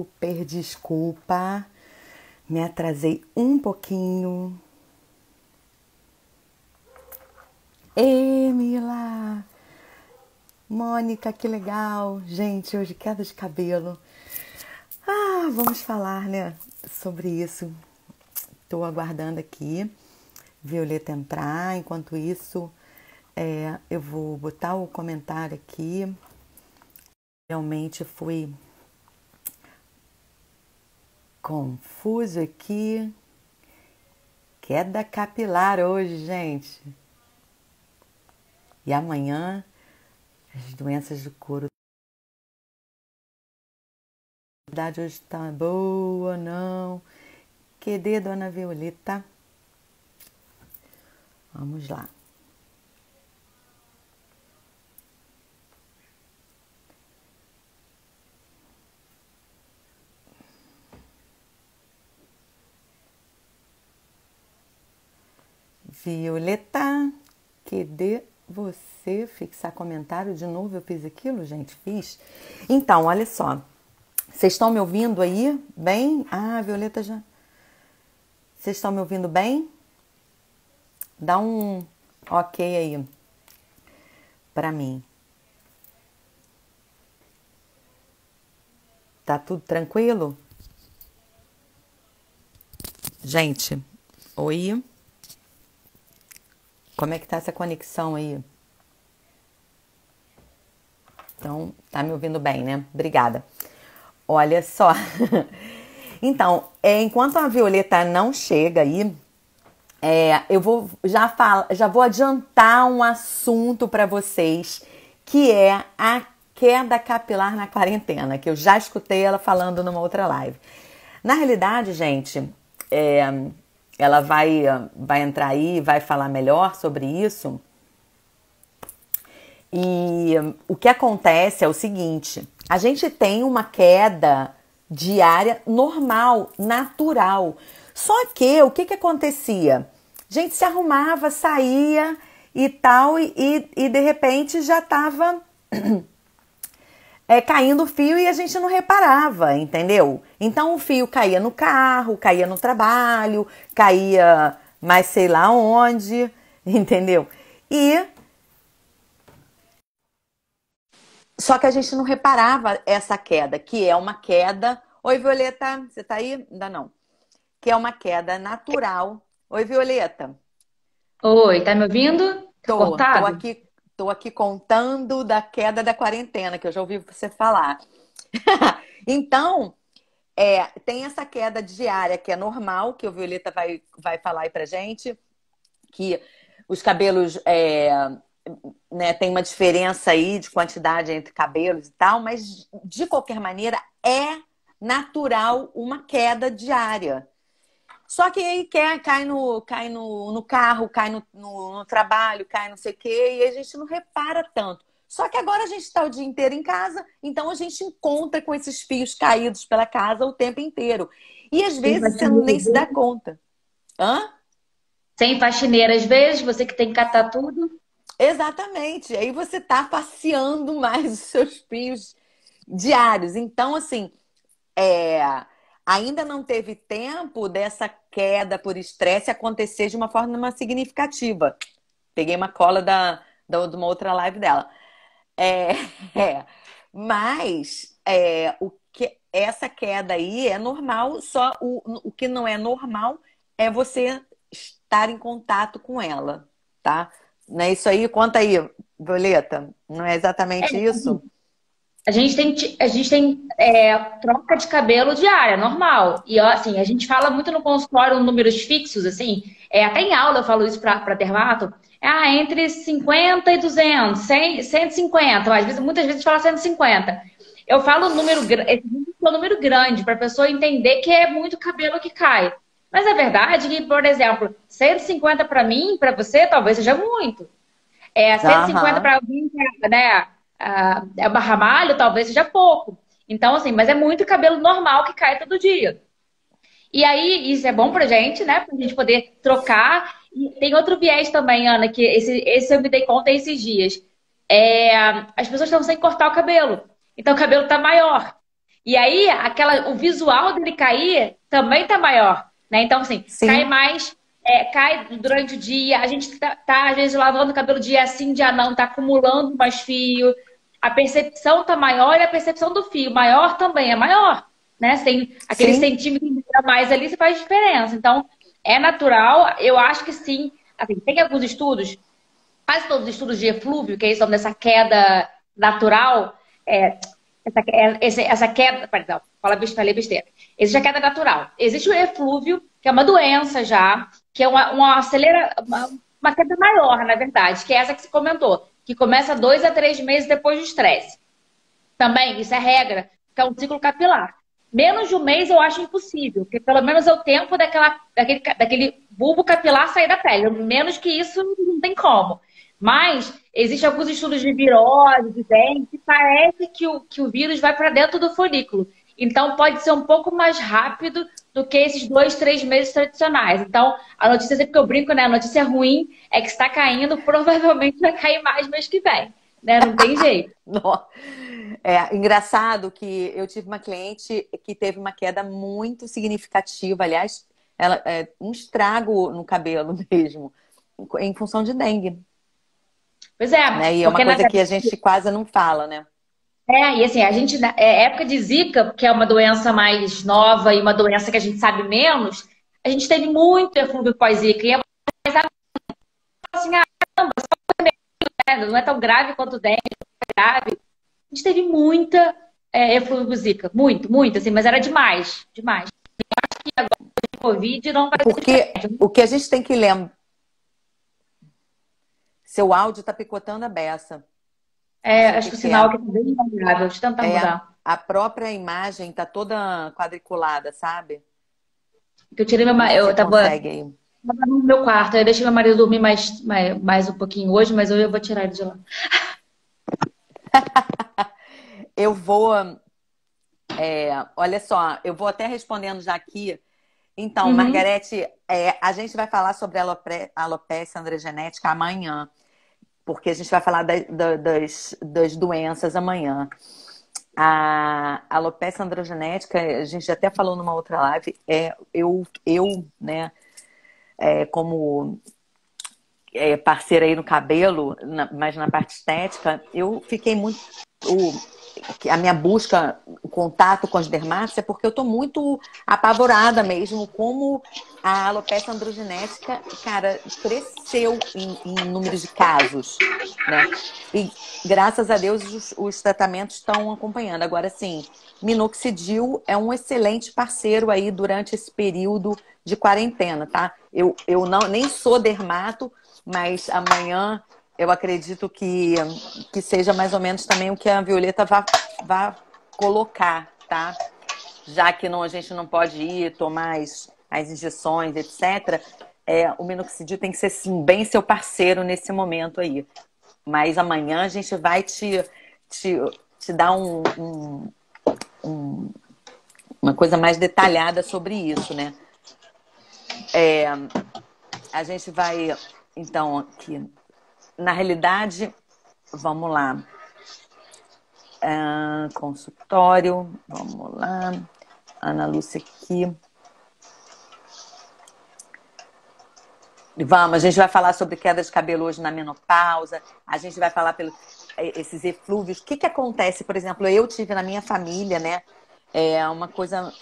super desculpa, me atrasei um pouquinho. Mila! Mônica, que legal! Gente, hoje queda de cabelo. Vamos falar, né, sobre isso. Estou aguardando aqui Violeta entrar. Enquanto isso, eu vou botar o comentário aqui. Realmente fui confuso aqui. Queda capilar hoje, gente. E amanhã, as doenças do couro. A verdade hoje tá boa, não? Cadê Dona Violeta? Vamos lá. Violeta, cadê você? Fixar comentário de novo, eu fiz aquilo, gente? Fiz. Então, olha só. Vocês estão me ouvindo aí bem? Violeta já... Vocês estão me ouvindo bem? Dá um ok aí pra mim. Tá tudo tranquilo? Gente, oi? Como é que tá essa conexão aí? Então, tá me ouvindo bem, né? Obrigada. Olha só. Então, enquanto a Violeta não chega aí, eu vou já vou adiantar um assunto para vocês, que é a queda capilar na quarentena, que eu já escutei ela falando numa outra live. Na realidade, gente, ela vai entrar aí, vai falar melhor sobre isso. E o que acontece é o seguinte: a gente tem uma queda diária normal, natural. Só que o que acontecia? A gente se arrumava, saía e tal, e de repente já estava caindo o fio e a gente não reparava, entendeu? Então o fio caía no carro, caía no trabalho, caía mais sei lá onde, entendeu? Só que a gente não reparava essa queda, que é uma queda... Oi, Violeta, você tá aí? Ainda não. Que é uma queda natural. Oi, Violeta. Oi, tá me ouvindo? Tá Tô cortado? aqui contando da queda da quarentena, que eu já ouvi você falar. Então, tem essa queda diária que é normal, que o Violeta vai falar aí pra gente, que os cabelos, né, tem uma diferença aí de quantidade entre cabelos e tal, mas de qualquer maneira é natural uma queda diária. Só que aí cai no carro, cai no trabalho, cai não sei o quê, e a gente não repara tanto. Só que agora a gente está o dia inteiro em casa, então a gente encontra com esses fios caídos pela casa o tempo inteiro. E às Sem vezes você faxineira, nem às se dá vezes. conta. Hã? Sem faxineira, às vezes, você que tem que catar tudo. Exatamente. Aí você está passeando mais os seus fios diários. Então, assim, é, ainda não teve tempo dessa queda por estresse acontecer de uma forma significativa. Peguei uma cola de uma outra live dela. É, é. Mas essa queda aí é normal, só o que não é normal é você estar em contato com ela, tá? Não é isso aí? Conta aí, Violeta. Não é exatamente isso? A gente tem troca de cabelo diária, normal. E ó, assim, a gente fala muito no consultório números fixos, assim, até em aula eu falo isso para dermato. Entre 50 e 200, 100, 150, às vezes, muitas vezes fala 150. Eu falo esse número é um número grande para a pessoa entender que é muito cabelo que cai. Mas é verdade que, por exemplo, 150 para mim, para você, talvez seja muito. 150 Aham. para alguém, né? É barra malho, talvez seja pouco. Então, assim, mas é muito cabelo normal que cai todo dia. E aí, isso é bom pra gente, né? Pra gente poder trocar. E tem outro viés também, Ana, que esse eu me dei conta esses dias. As pessoas estão sem cortar o cabelo. Então, o cabelo tá maior. E aí, o visual dele cair também tá maior, né? Então, assim, cai Sim, mais, cai durante o dia. A gente tá, às vezes, lavando o cabelo dia sim, dia não, tá acumulando mais fio. A percepção tá maior e a percepção do fio maior também é maior, né? Você tem aquele sim, centímetro a mais ali, você faz diferença. Então, é natural. Eu acho que sim. Assim, tem alguns estudos, quase todos os estudos de eflúvio, que é isso, dessa queda natural, essa queda, perdão, falei besteira. Existe a queda natural. Existe o eflúvio, que é uma doença já, que é uma queda maior, na verdade, que é essa que se comentou, que começa 2 a 3 meses depois do estresse. Também, isso é regra, que é um ciclo capilar. Menos de um mês eu acho impossível, porque pelo menos é o tempo daquele bulbo capilar sair da pele. Menos que isso, não tem como. Mas existem alguns estudos de virose, de dengue, que parece que o vírus vai para dentro do folículo. Então pode ser um pouco mais rápido do que esses 2, 3 meses tradicionais. Então, a notícia, sempre que eu brinco, né? A notícia ruim é que está caindo, provavelmente vai cair mais mês que vem. Né? Não tem jeito. Nó. É engraçado que eu tive uma cliente que teve uma queda muito significativa, aliás, um estrago no cabelo mesmo, em função de dengue, Pois é, né? E é uma porque na coisa que a verdade, gente quase não fala, né? e assim, a gente, época de Zika, que é uma doença mais nova e uma doença que a gente sabe menos, a gente teve muito eflúvio pós-Zika. E é mais assim, não é tão grave quanto o dengue, não é grave. A gente teve muita eflúvio Zika, muito, muito, assim, mas era demais, demais. O Covid não vai ser Porque diferente. o que a gente tem que lembrar, seu áudio tá picotando a beça. Não sei o Acho que que o que é. sinal aqui tá bem vulnerável, deixa eu tentar É, mudar. a própria imagem tá toda quadriculada, sabe? Porque eu tirei Vê se você eu tava consegue aí. no meu quarto, eu deixei meu marido dormir mais um pouquinho hoje, mas eu vou tirar ele de lá. Eu vou, olha só, eu vou até respondendo já aqui. Então, Uhum. Margarete, a gente vai falar sobre a alopecia androgenética amanhã, porque a gente vai falar das doenças amanhã. A alopecia androgenética, a gente até falou numa outra live, né, como parceira aí no cabelo, mas na parte estética, eu fiquei muito. A minha busca, o contato com as dermatos, é porque eu tô muito apavorada mesmo, como a alopecia androgenética, cara, cresceu em números de casos, né? E graças a Deus os tratamentos estão acompanhando. Agora, sim, minoxidil é um excelente parceiro aí durante esse período de quarentena, tá? Eu não, nem sou dermato, mas amanhã eu acredito que seja mais ou menos também o que a Violeta vai colocar, tá? Já que não, a gente não pode ir tomar as injeções, etc., o minoxidil tem que ser, sim, bem seu parceiro nesse momento aí. Mas amanhã a gente vai te, te dar uma coisa mais detalhada sobre isso, né? A gente vai, então, aqui. Na realidade, vamos lá. Consultório, vamos lá. Ana Lúcia aqui. Vamos, a gente vai falar sobre queda de cabelo hoje na menopausa. A gente vai falar esses eflúvios. O que acontece, por exemplo, eu tive na minha família, né? Uma coisa.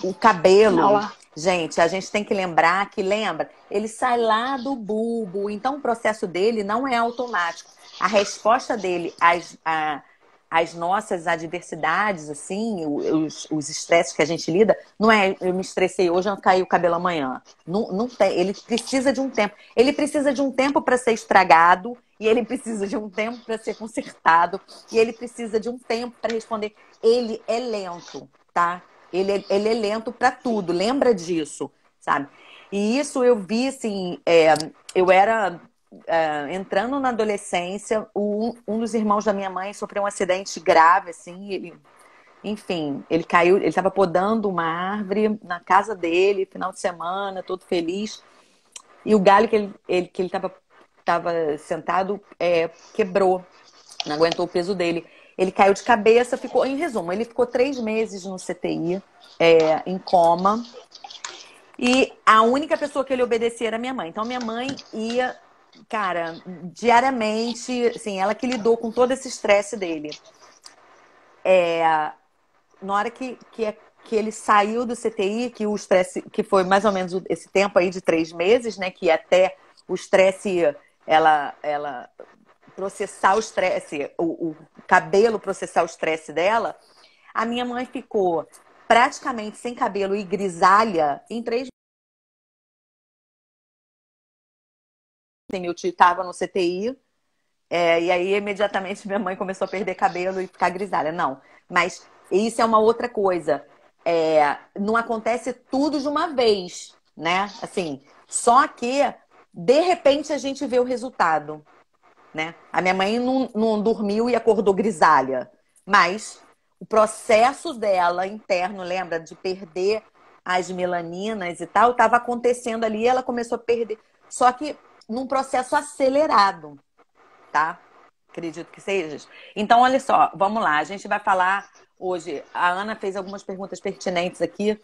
O cabelo, gente, a gente tem que lembrar que, ele sai lá do bulbo, então o processo dele não é automático. A resposta dele às nossas adversidades, assim, os estresses que a gente lida, não é eu me estressei hoje, eu caí o cabelo amanhã. Não, não tem, ele precisa de um tempo. Ele precisa de um tempo para ser estragado, e ele precisa de um tempo para ser consertado, e ele precisa de um tempo para responder. Ele é lento, tá? Ele é lento para tudo, lembra disso, sabe? E isso eu vi, assim, eu era entrando na adolescência, um dos irmãos da minha mãe sofreu um acidente grave, assim, enfim, ele caiu, ele estava podando uma árvore na casa dele, final de semana, todo feliz, e o galho que ele estava sentado quebrou, não aguentou o peso dele. Ele caiu de cabeça, ficou, em resumo, ele ficou 3 meses no CTI, em coma. E a única pessoa que ele obedecia era minha mãe. Então, minha mãe ia, cara, diariamente, assim, ela que lidou com todo esse estresse dele. Na hora que ele saiu do CTI, que o estresse, que foi mais ou menos esse tempo aí de 3 meses, né? Que até o estresse, ela processar o estresse, o cabelo processar o estresse dela, a minha mãe ficou praticamente sem cabelo e grisalha em 3 meses. Meu tio estava no CTI, e aí imediatamente minha mãe começou a perder cabelo e ficar grisalha. Não, mas isso é uma outra coisa. Não acontece tudo de uma vez, né? Assim, só que de repente a gente vê o resultado, né? A minha mãe não dormiu e acordou grisalha, mas o processo dela interno, lembra, de perder as melaninas e tal, estava acontecendo ali, ela começou a perder. Só que num processo acelerado, tá? Acredito que seja. Então, olha só, vamos lá. A gente vai falar hoje. A Ana fez algumas perguntas pertinentes aqui.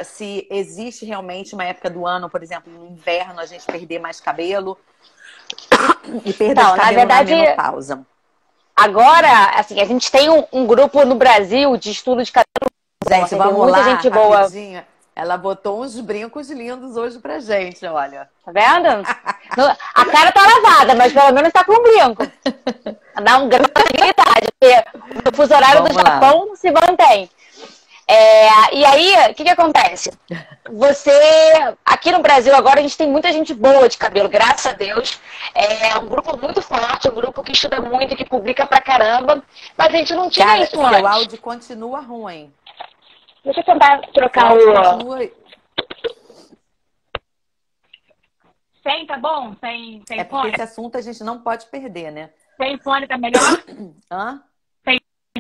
Se existe realmente uma época do ano, por exemplo, no inverno, a gente perder mais cabelo e perda de Não, na cabelo na verdade, menopausa. agora, assim, a gente tem um grupo no Brasil de estudo de cabelo. Gente, Tem vamos muita lá, gente boa. rapidinho. Ela botou uns brincos lindos hoje pra gente, olha. Tá vendo? A cara tá lavada, mas pelo menos tá com um brinco. Dá um grande tranquilidade, porque o fuso horário do Japão se mantém. E aí, o que acontece? Aqui no Brasil agora, a gente tem muita gente boa de cabelo, graças a Deus. É um grupo muito forte, um grupo que estuda muito, que publica pra caramba. Mas a gente não tinha isso antes. Seu áudio continua ruim. Deixa eu tentar trocar continua... Sem, tá bom? Sem porque fone? esse assunto a gente não pode perder, né? Sem fone tá melhor? Hã? Sem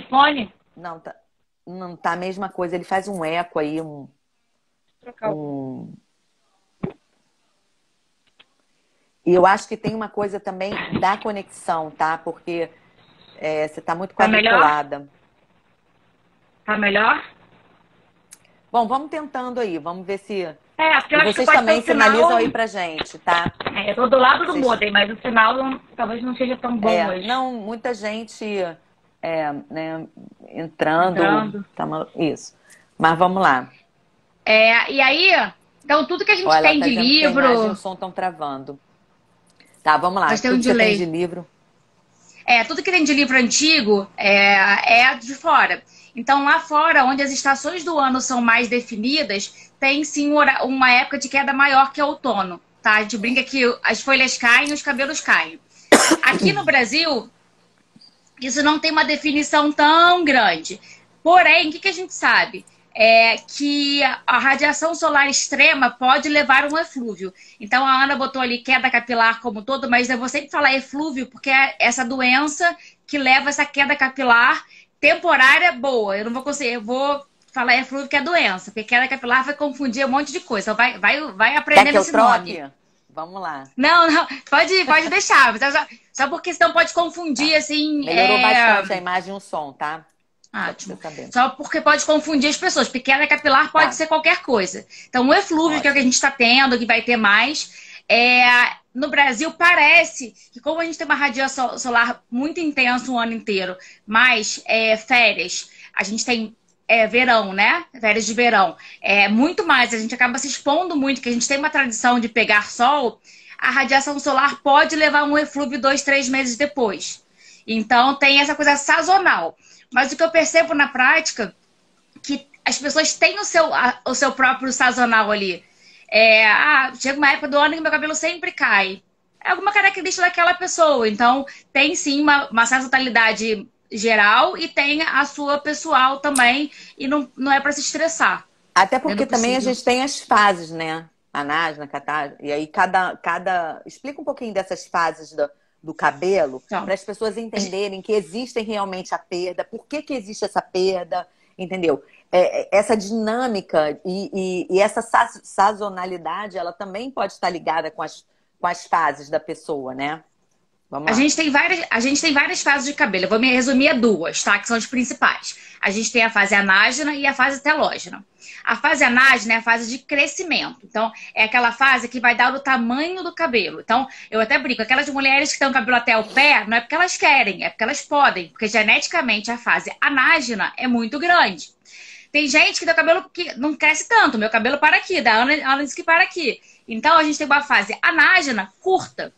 fone? Não, não tá a mesma coisa. Ele faz um eco aí, E eu acho que tem uma coisa também da conexão, tá? Porque você tá muito quadriculada. Tá melhor? Bom, vamos tentando aí. Vamos ver se... porque eu acho vocês que também sinal... sinalizam aí pra gente, tá? Eu tô do lado do modem, mas o sinal talvez não seja tão bom hoje. Não, muita gente né, entrando. Isso. Mas vamos lá. E aí, então tudo que a gente tem de livro... Que a imagem e o som estão travando. Tá, vamos lá. Tudo que tem de livro. Tudo que tem de livro antigo é de fora. Então, lá fora, onde as estações do ano são mais definidas, tem sim uma época de queda maior que é outono, tá? A gente brinca que as folhas caem e os cabelos caem. Aqui no Brasil, isso não tem uma definição tão grande. Porém, o que a gente sabe? Que a radiação solar extrema pode levar um eflúvio. Então, a Ana botou ali queda capilar como todo, mas eu vou sempre falar eflúvio, porque é essa doença que leva essa queda capilar temporária boa. Eu não vou conseguir, eu vou falar eflúvio que é doença, porque queda capilar vai confundir um monte de coisa. Então, vai aprendendo esse nome. Vamos lá. Não, pode deixar. Só porque senão pode confundir, assim... Melhorou bastante a imagem e o som, tá? Ótimo. Só porque pode confundir as pessoas. Pequena capilar pode ser qualquer coisa. Então, o eflúvio, que é o que a gente está tendo, que vai ter mais. No Brasil, parece que como a gente tem uma radiação solar muito intensa o ano inteiro, mais férias, a gente tem verão, né? Férias de verão. Muito mais, a gente acaba se expondo muito, que a gente tem uma tradição de pegar sol, a radiação solar pode levar um eflúvio 2, 3 meses depois. Então, tem essa coisa sazonal. Mas o que eu percebo na prática que as pessoas têm o seu próprio sazonal ali. Chega uma época do ano que meu cabelo sempre cai. É alguma característica daquela pessoa. Então, tem sim uma sazonalidade geral e tem a sua pessoal também. E não é para se estressar. Até porque também a gente tem as fases, né? A Nasna, Catar. E aí explica um pouquinho dessas fases do cabelo, para as pessoas entenderem que existem realmente a perda, por que existe essa perda, entendeu? Essa dinâmica e essa sazonalidade, ela também pode estar ligada com as fases da pessoa, né? Vamos lá. A gente tem várias fases de cabelo. Eu vou me resumir a duas, tá? Que são as principais. A gente tem a fase anágena e a fase telógena. A fase anágena é a fase de crescimento. Então, é aquela fase que vai dar o tamanho do cabelo. Então, eu até brinco, aquelas mulheres que têm o cabelo até o pé, não é porque elas querem, é porque elas podem. Porque geneticamente a fase anágena é muito grande. Tem gente que tem o cabelo que não cresce tanto. Meu cabelo para aqui, da Ana disse que para aqui. Então, a gente tem uma fase anágena curta.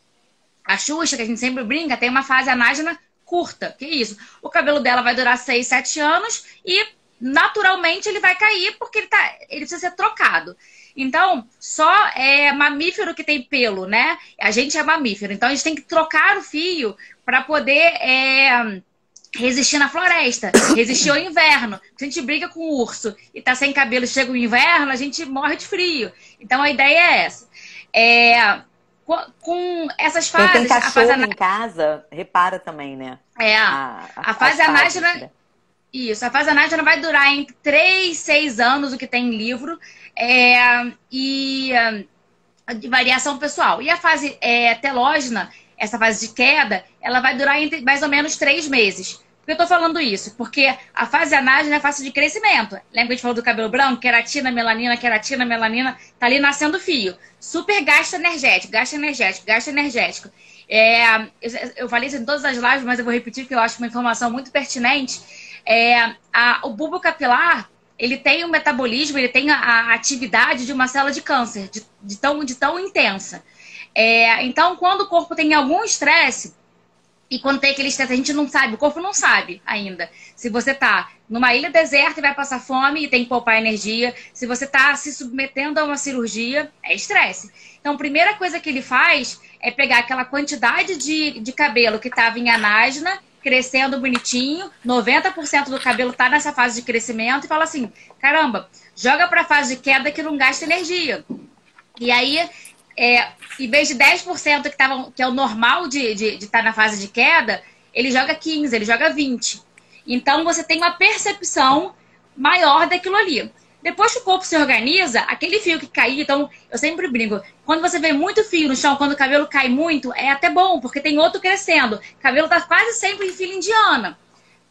A Xuxa, que a gente sempre brinca, tem uma fase anágena curta. Que isso? O cabelo dela vai durar 6, 7 anos e naturalmente ele vai cair porque ele precisa ser trocado. Então, só mamífero que tem pelo, né? A gente é mamífero. Então, a gente tem que trocar o fio para poder resistir na floresta, resistir ao inverno. Se a gente briga com o urso e tá sem cabelo, chega o inverno, a gente morre de frio. Então, a ideia é essa. Com essas fases... Quem tem cachorro em casa, repara também, né? A fase anágena... Isso, a fase anágena vai durar entre 3 e 6 anos, o que tem em livro, de variação pessoal. E a fase telógena, essa fase de queda, ela vai durar entre mais ou menos 3 meses. Por que eu tô falando isso? Porque a fase anágena é a fase de crescimento. Lembra que a gente falou do cabelo branco? Queratina, melanina, tá ali nascendo fio. Super gasto energético. Eu falei isso em todas as lives, mas eu vou repetir porque eu acho uma informação muito pertinente. O bulbo capilar, ele tem o metabolismo, ele tem a atividade de uma célula de câncer, de tão intensa. Então, quando o corpo tem algum estresse, e quando tem aquele estresse, a gente não sabe, o corpo não sabe ainda. Se você tá numa ilha deserta e vai passar fome e tem que poupar energia, se você tá se submetendo a uma cirurgia, é estresse. Então, a primeira coisa que ele faz é pegar aquela quantidade de cabelo que estava em anágena, crescendo bonitinho, 90% do cabelo tá nessa fase de crescimento e fala assim, caramba, joga pra fase de queda que não gasta energia. E aí, em vez de 10% que é o normal de estar na fase de queda, ele joga 15%, ele joga 20%. Então, você tem uma percepção maior daquilo ali. Depois que o corpo se organiza, aquele fio que caiu, então, eu sempre brinco, quando você vê muito fio no chão, quando o cabelo cai muito, é até bom, porque tem outro crescendo. O cabelo tá quase sempre em fila indiana.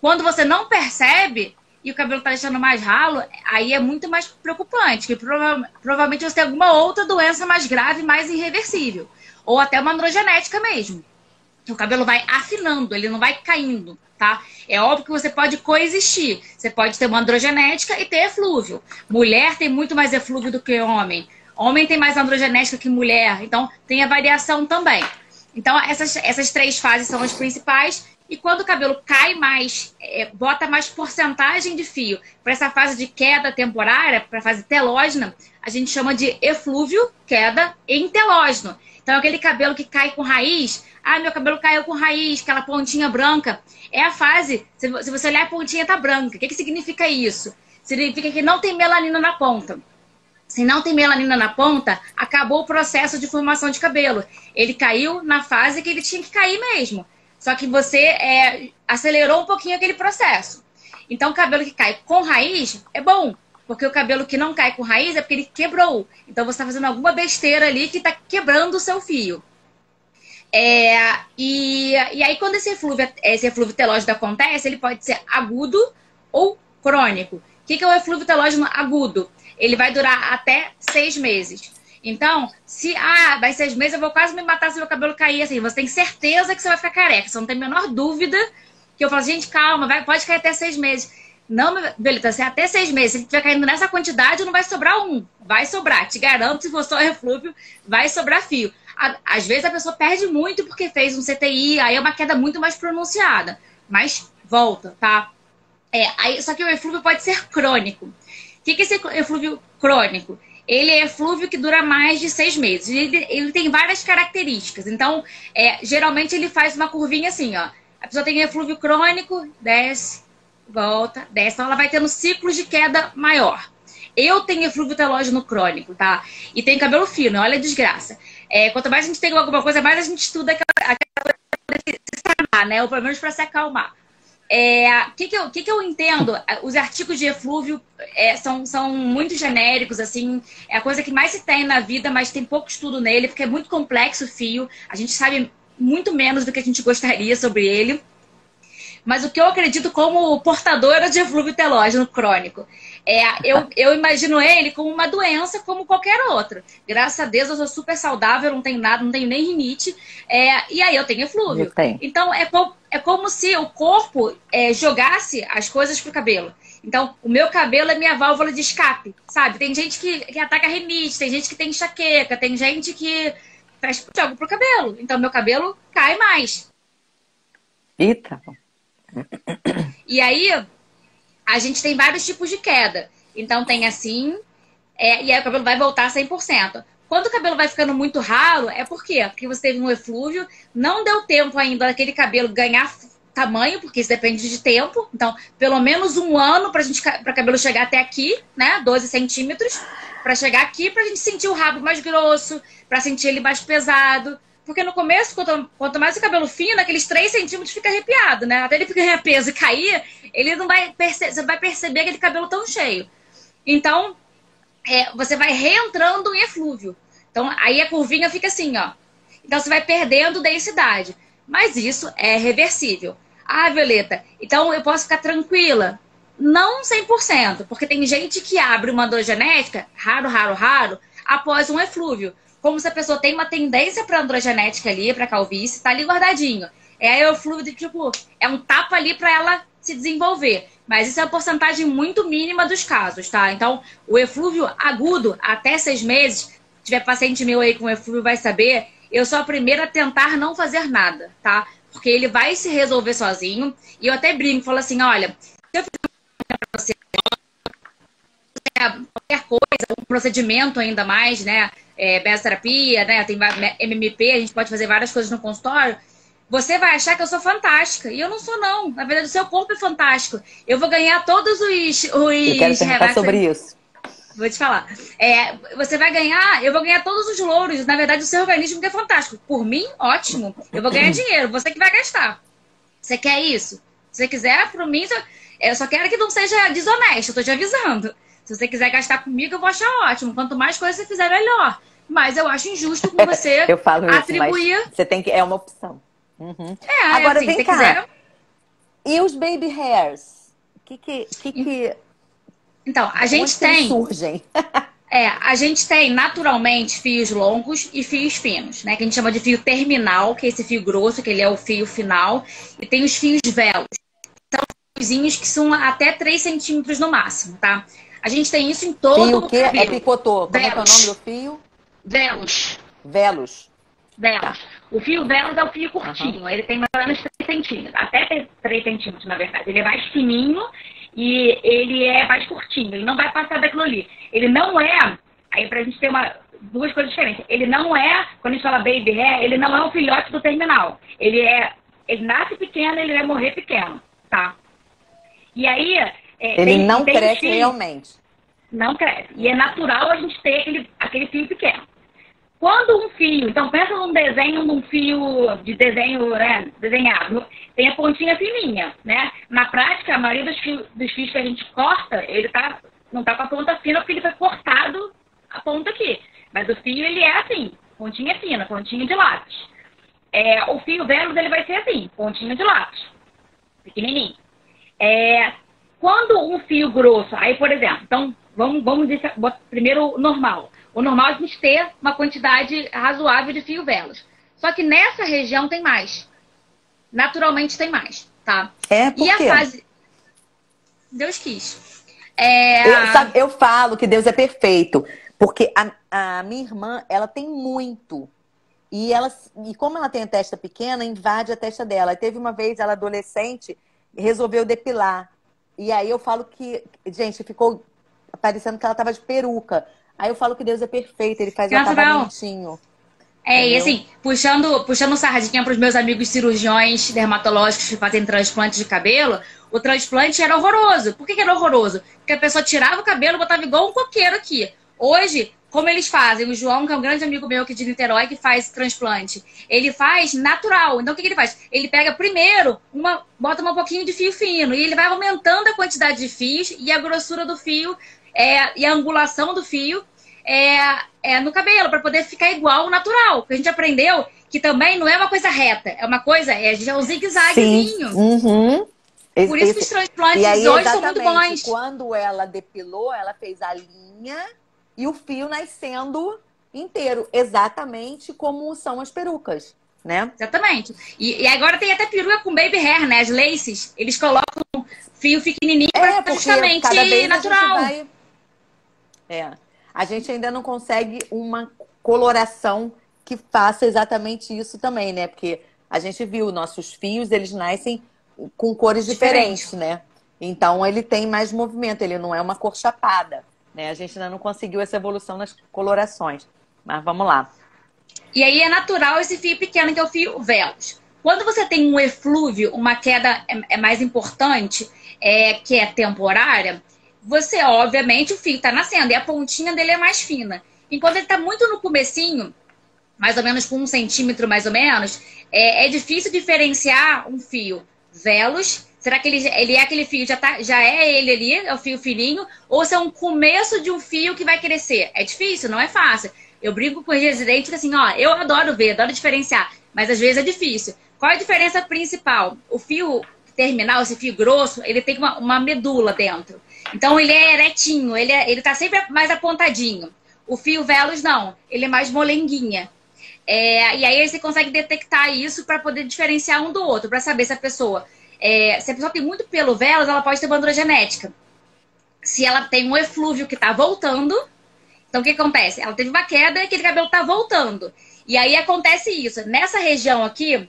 Quando você não percebe e o cabelo tá deixando mais ralo, aí é muito mais preocupante, que provavelmente você tem alguma outra doença mais grave, mais irreversível. Ou até uma androgenética mesmo. O cabelo vai afinando, ele não vai caindo, tá? É óbvio que você pode coexistir. Você pode ter uma androgenética e ter eflúvio. Mulher tem muito mais eflúvio do que homem. Homem tem mais androgenética que mulher. Então, tem a variação também. Então, essas 3 fases são as principais. E quando o cabelo cai mais, bota mais porcentagem de fio para essa fase de queda temporária, para a fase telógena, a gente chama de eflúvio, queda em telógeno. Então, aquele cabelo que cai com raiz... meu cabelo caiu com raiz, aquela pontinha branca. É a fase, se você olhar a pontinha tá branca. O que significa isso? Significa que não tem melanina na ponta. Se não tem melanina na ponta, acabou o processo de formação de cabelo. Ele caiu na fase que ele tinha que cair mesmo. Só que você acelerou um pouquinho aquele processo. Então, o cabelo que cai com raiz é bom. Porque o cabelo que não cai com raiz é porque ele quebrou. Então, você está fazendo alguma besteira ali que está quebrando o seu fio. E aí, quando esse eflúvio telógeno acontece, ele pode ser agudo ou crônico. O que é o eflúvio telógeno agudo? Ele vai durar até 6 meses. Então, se vai 6 meses, eu vou quase me matar se meu cabelo cair assim. Você tem certeza que você vai ficar careca. Você não tem a menor dúvida que eu falo, gente, calma, pode cair até 6 meses. Não, Belita, se até 6 meses, se ele estiver caindo nessa quantidade, não vai sobrar um. Vai sobrar, te garanto, se for só eflúvio, vai sobrar fio. Às vezes a pessoa perde muito porque fez um CTI, aí é uma queda muito mais pronunciada. Mas volta, tá? Só que o eflúvio pode ser crônico. O que é esse eflúvio crônico? Ele é eflúvio que dura mais de 6 meses. Ele tem várias características. Então, geralmente ele faz uma curvinha assim, ó. A pessoa tem eflúvio crônico, desce, volta, desce. Então, ela vai tendo ciclos de queda maior. Eu tenho eflúvio telógeno crônico, tá? E tenho cabelo fino, olha a desgraça. Quanto mais a gente tem alguma coisa, mais a gente estuda aquela coisa para se acalmar, né? Ou pelo menos para se acalmar. O que eu entendo? Os artigos de eflúvio são muito genéricos, assim. É a coisa que mais se tem na vida, mas tem pouco estudo nele, porque é muito complexo o fio. A gente sabe muito menos do que a gente gostaria sobre ele. Mas o que eu acredito como portadora de eflúvio telógeno crônico, eu imagino ele como uma doença como qualquer outra. Graças a Deus eu sou super saudável, não tenho nada, não tenho nem rinite, e aí eu tenho eflúvio. Então é como se o corpo jogasse as coisas pro cabelo. Então o meu cabelo é minha válvula de escape, sabe? Tem gente que ataca rinite, tem gente que tem enxaqueca, tem gente que joga pro cabelo. Então meu cabelo cai mais. Eita! E aí, a gente tem vários tipos de queda. Então, tem assim, e aí o cabelo vai voltar 100%. Quando o cabelo vai ficando muito ralo, é por quê? Porque você teve um eflúvio, não deu tempo ainda daquele cabelo ganhar tamanho, porque isso depende de tempo. Então, pelo menos 1 ano para o cabelo chegar até aqui, né? 12 centímetros, para chegar aqui, para a gente sentir o rabo mais grosso, para sentir ele mais pesado. Porque no começo, quanto mais o cabelo fino, aqueles 3 centímetros fica arrepiado, né? Até ele ficar peso e cair, ele não vai você vai perceber aquele cabelo tão cheio. Então, você vai reentrando em eflúvio. Então, aí a curvinha fica assim, ó. Então, você vai perdendo densidade. Mas isso é reversível. Ah, Violeta, então eu posso ficar tranquila? Não 100%, porque tem gente que abre uma androgenética, raro, após um eflúvio. Como se a pessoa tem uma tendência para androgenética ali, para calvície, tá ali guardadinho. É o fluido, tipo, é um tapa ali para ela se desenvolver. Mas isso é uma porcentagem muito mínima dos casos, tá? Então, o eflúvio agudo, até 6 meses, se tiver paciente meu aí com eflúvio vai saber, eu sou a primeira a tentar não fazer nada, tá? Porque ele vai se resolver sozinho. E eu até brinco, falo assim, olha, se eu fizer pra você qualquer coisa, um procedimento ainda mais, né? Mesoterapia, né? Tem MMP, a gente pode fazer várias coisas no consultório. Você vai achar que eu sou fantástica. E eu não sou, não. Na verdade, o seu corpo é fantástico. Eu vou ganhar todos os eu quero perguntar sobre isso. Vou te falar. Você vai ganhar, eu vou ganhar todos os louros. Na verdade, o seu organismo que é fantástico. Por mim, ótimo. Eu vou ganhar dinheiro. Você que vai gastar. Você quer isso? Se você quiser, por mim, eu só quero que não seja desonesto. Eu tô te avisando. Se você quiser gastar comigo, eu vou achar ótimo. Quanto mais coisa você fizer, melhor. Mas eu acho injusto com você eu falo isso, atribuir. Mas você tem que. É uma opção. Uhum. Agora, assim, vem se cá. Quiser... E os baby hairs? Então, a gente tem. Surgem? A gente tem naturalmente fios longos e fios finos, né? Que a gente chama de fio terminal, que é esse fio grosso, que ele é o fio final. E tem os fios velos. São fiozinhos que são até 3 centímetros no máximo, tá? A gente tem isso em todo fio o quê? cabelo. É picotô. Como é que é o nome do fio? Velos. Velos. Tá. O fio velos é o fio curtinho. Ele tem mais ou menos 3 centímetros. Até 3 centímetros, na verdade. Ele é mais fininho e ele é mais curtinho. Ele não vai passar daquilo ali. Ele não é... Aí pra gente ter duas coisas diferentes. Ele não é... Quando a gente fala baby hair, ele não é o filhote do terminal. Ele nasce pequeno, ele vai morrer pequeno. Tá? E aí... ele não cresce realmente. Não cresce. E é natural a gente ter aquele fio pequeno. Quando um fio... Então, pensa num desenho, num fio de desenho, né, desenhado. Tem a pontinha fininha, né? Na prática, a maioria dos fios que a gente corta, ele não tá com a ponta fina porque ele foi cortado a ponta aqui. Mas o fio, ele é assim, pontinha fina, pontinha de lápis. O fio velos, ele vai ser assim, pontinha de lápis. Pequenininho. Quando um fio grosso... Aí, por exemplo, então, vamos dizer primeiro o normal. O normal é a gente ter uma quantidade razoável de fio velos. Só que nessa região tem mais. Naturalmente tem mais, tá? Por quê? A fase... Deus quis. Eu falo que Deus é perfeito. Porque a minha irmã, ela tem muito. E como ela tem a testa pequena, invade a testa dela. E teve uma vez, ela adolescente, resolveu depilar. E aí eu falo que, gente, ficou parecendo que ela tava de peruca. Aí eu falo que Deus é perfeito, ele faz o acabamentinho. E assim, puxando sardinha para os meus amigos cirurgiões dermatológicos que fazem transplante de cabelo, o transplante era horroroso. Por que era horroroso? Porque a pessoa tirava o cabelo e botava igual um coqueiro aqui. Hoje, como eles fazem? O João, que é um grande amigo meu aqui de Niterói, que faz transplante, ele faz natural. Então, o que ele faz? Ele pega primeiro, bota um pouquinho de fio fino, e ele vai aumentando a quantidade de fios e a grossura do fio e a angulação do fio no cabelo, para poder ficar igual ao natural. Porque a gente aprendeu que também não é uma coisa reta, é uma coisa, já um zigue-zaguezinho. Uhum. Por isso que os transplantes aí, hoje são muito bons. Quando ela depilou, ela fez a linha e o fio nascendo inteiro, exatamente como são as perucas, né? Exatamente. E agora tem até peruca com baby hair, né? As laces, eles colocam fio pequenininho para justamente cada vez natural. A gente ainda não consegue uma coloração que faça exatamente isso também, né? Porque a gente viu, nossos fios, eles nascem com cores diferentes, né? Então, ele tem mais movimento, ele não é uma cor chapada, né? A gente ainda não conseguiu essa evolução nas colorações. Mas vamos lá. E aí é natural esse fio pequeno, que é o fio velos. Quando você tem um eflúvio, uma queda mais importante, que é temporária, você, obviamente, o fio está nascendo e a pontinha dele é mais fina. Enquanto ele está muito no comecinho, mais ou menos com 1 centímetro, mais ou menos, é difícil diferenciar um fio velos. Será que ele é aquele fio, já é ele ali, é o fio fininho? Ou se é um começo de um fio que vai crescer? É difícil, não é fácil. Eu brinco com os residentes assim, ó, eu adoro ver, adoro diferenciar, mas às vezes é difícil. Qual é a diferença principal? O fio terminal, esse fio grosso, ele tem uma medula dentro. Então ele é eretinho, ele tá sempre mais apontadinho. O fio velos não, ele é mais molenguinha. E aí você consegue detectar isso para poder diferenciar um do outro, para saber se a pessoa tem muito pelo velos, ela pode ter uma androgenética. Se ela tem um eflúvio que está voltando, então o que acontece? Ela teve uma queda e aquele cabelo está voltando. E aí acontece isso. Nessa região aqui,